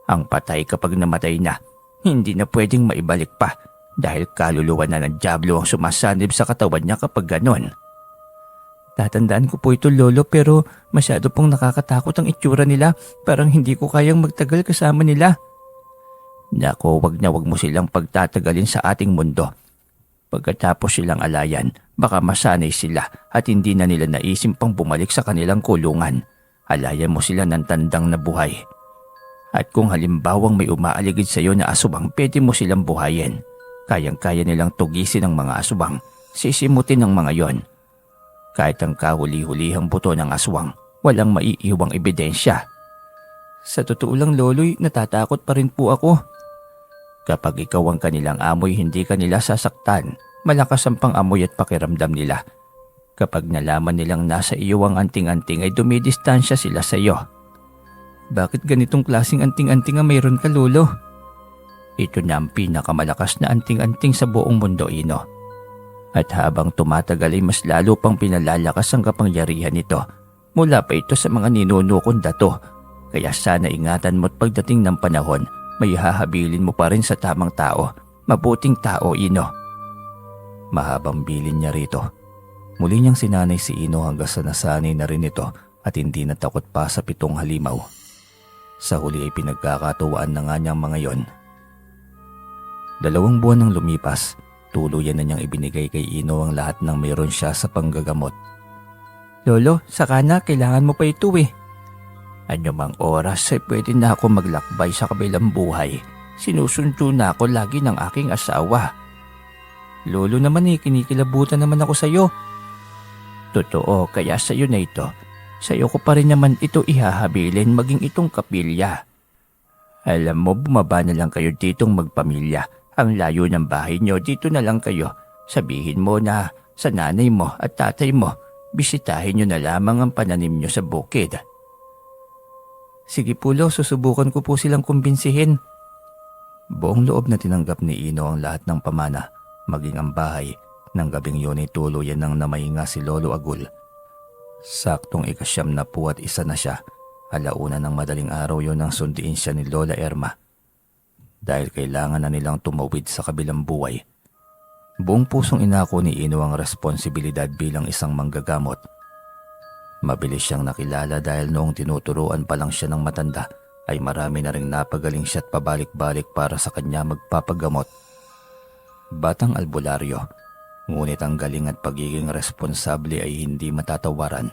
Ang patay kapag namatay na, hindi na pwedeng maibalik pa dahil kaluluwa na ng dyablo ang sumasanib sa katawan niya kapag ganon. Tatandaan ko po ito, Lolo, pero masyado pong nakakatakot ang itsura nila. Parang hindi ko kayang magtagal kasama nila. Nako, wag na wag mo silang pagtatagalin sa ating mundo. Pagkatapos silang alayan, baka masanay sila at hindi na nila naisip pang bumalik sa kanilang kulungan. Alayan mo sila ng tandang na buhay. At kung halimbawang may umaaligid sa iyo na asubang, pwede mo silang buhayin. Kayang-kaya nilang tugisin ang mga asubang, sisimutin ang mga yon. Kahit ang kahuli-hulihang buto ng aswang, walang maiiwang ebidensya. Sa totoo lang, Lolo'y natatakot pa rin po ako. Kapag ikaw ang kanilang amoy, hindi ka nila sasaktan. Malakas ang pang-amoy at pakiramdam nila. Kapag nalaman nilang nasa iyo ang anting-anting ay dumidistansya sila sa iyo. Bakit ganitong klaseng anting-anting ang mayroon ka, Lolo? Ito na ang pinakamalakas na anting-anting sa buong mundo, Ino. At habang tumatagal ay mas lalo pang pinalalakas ang kapangyarihan nito. Mula pa ito sa mga ninuno kong dato. Kaya sana ingatan mo't pagdating ng panahon, may hahabilin mo pa rin sa tamang tao. Mabuting tao, Ino. Mahabang bilin niya rito. Muli niyang sinanay si Ino hanggang sa nasanay na rin ito at hindi natakot pa sa 7 halimaw. Sa huli ay pinagkakatuwaan na nga niyang mga yon. 2 buwan nang lumipas, tuluyan na niyang ibinigay kay Ino ang lahat ng mayroon siya sa panggagamot. Lolo, saka na, kailangan mo pa ito eh. Ano mang oras ay pwede na ako maglakbay sa kabilang buhay. Sinusundo na ako lagi ng aking asawa. Lolo naman kinikilabutan naman ako sa iyo. Totoo, kaya sa iyo na ito. Sa iyo ko pa rin naman ito ihahabilin maging itong kapilya. Alam mo, bumaba na lang kayo ditong magpamilya. Ang layo ng bahay niyo, dito na lang kayo. Sabihin mo na sa nanay mo at tatay mo, bisitahin niyo na lamang ang pananim niyo sa bukid. Sige po, Lo, susubukan ko po silang kumbinsihin. Buong loob na tinanggap ni Ino ang lahat ng pamana, maging ang bahay. Nang gabing yun ay tuluyan nang namahinga si Lolo Agul. Saktong 9 na siya. Alauna ng madaling araw yon nang sundiin siya ni Lola Erma. Dahil kailangan na nilang tumawid sa kabilang buhay. Buong pusong inako ni Ino ang responsibilidad bilang isang manggagamot. Mabilis siyang nakilala dahil noong tinuturuan pa lang siya ng matanda ay marami na ring napagaling siya at pabalik-balik para sa kanya magpapagamot. Batang albularyo, ngunit ang galing at pagiging responsable ay hindi matatawaran.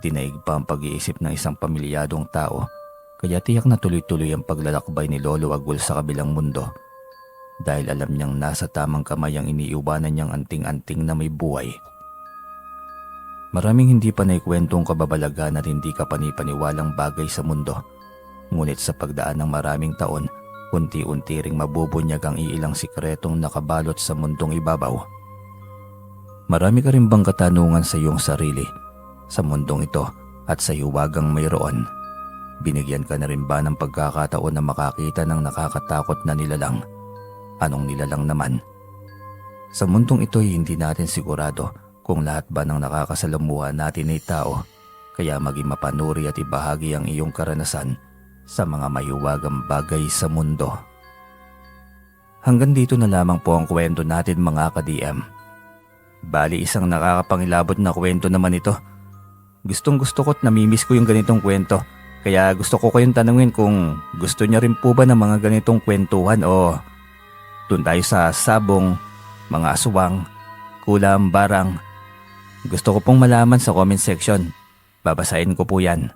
Dinaig pa ang pag-iisip ng isang pamilyadong tao, kaya tiyak na tuloy-tuloy ang paglalakbay ni Lolo Agul sa kabilang mundo. Dahil alam niyang nasa tamang kamay ang iniiwanan niyang anting-anting na may buhay. Maraming hindi pa naikwentong kababalaghan at hindi kapanipaniwalang bagay sa mundo. Ngunit sa pagdaan ng maraming taon, unti-unti ring mabubunyag ang iilang sikretong nakabalot sa mundong ibabaw. Marami ka rin bang katanungan sa iyong sarili, sa mundong ito at sa hiwagang mayroon? Binigyan ka na rin ba ng pagkakataon na makakita ng nakakatakot na nilalang? Anong nilalang naman? Sa mundong ito ay hindi natin sigurado kung lahat ba ng nakakasalamuha natin ay tao, kaya maging mapanuri at ibahagi ang iyong karanasan sa mga mahiwagang bagay sa mundo. Hanggang dito na lamang po ang kwento natin mga ka-DM. Bali isang nakakapangilabot na kwento naman ito. Gustong gusto ko at namimiss ko yung ganitong kwento, kaya gusto ko kayong tanungin kung gusto niya rin po ba ng mga ganitong kwentuhan o doon tayo sa sabong, mga aswang, kulam, barang. Gusto ko pong malaman sa comment section. Babasahin ko po yan.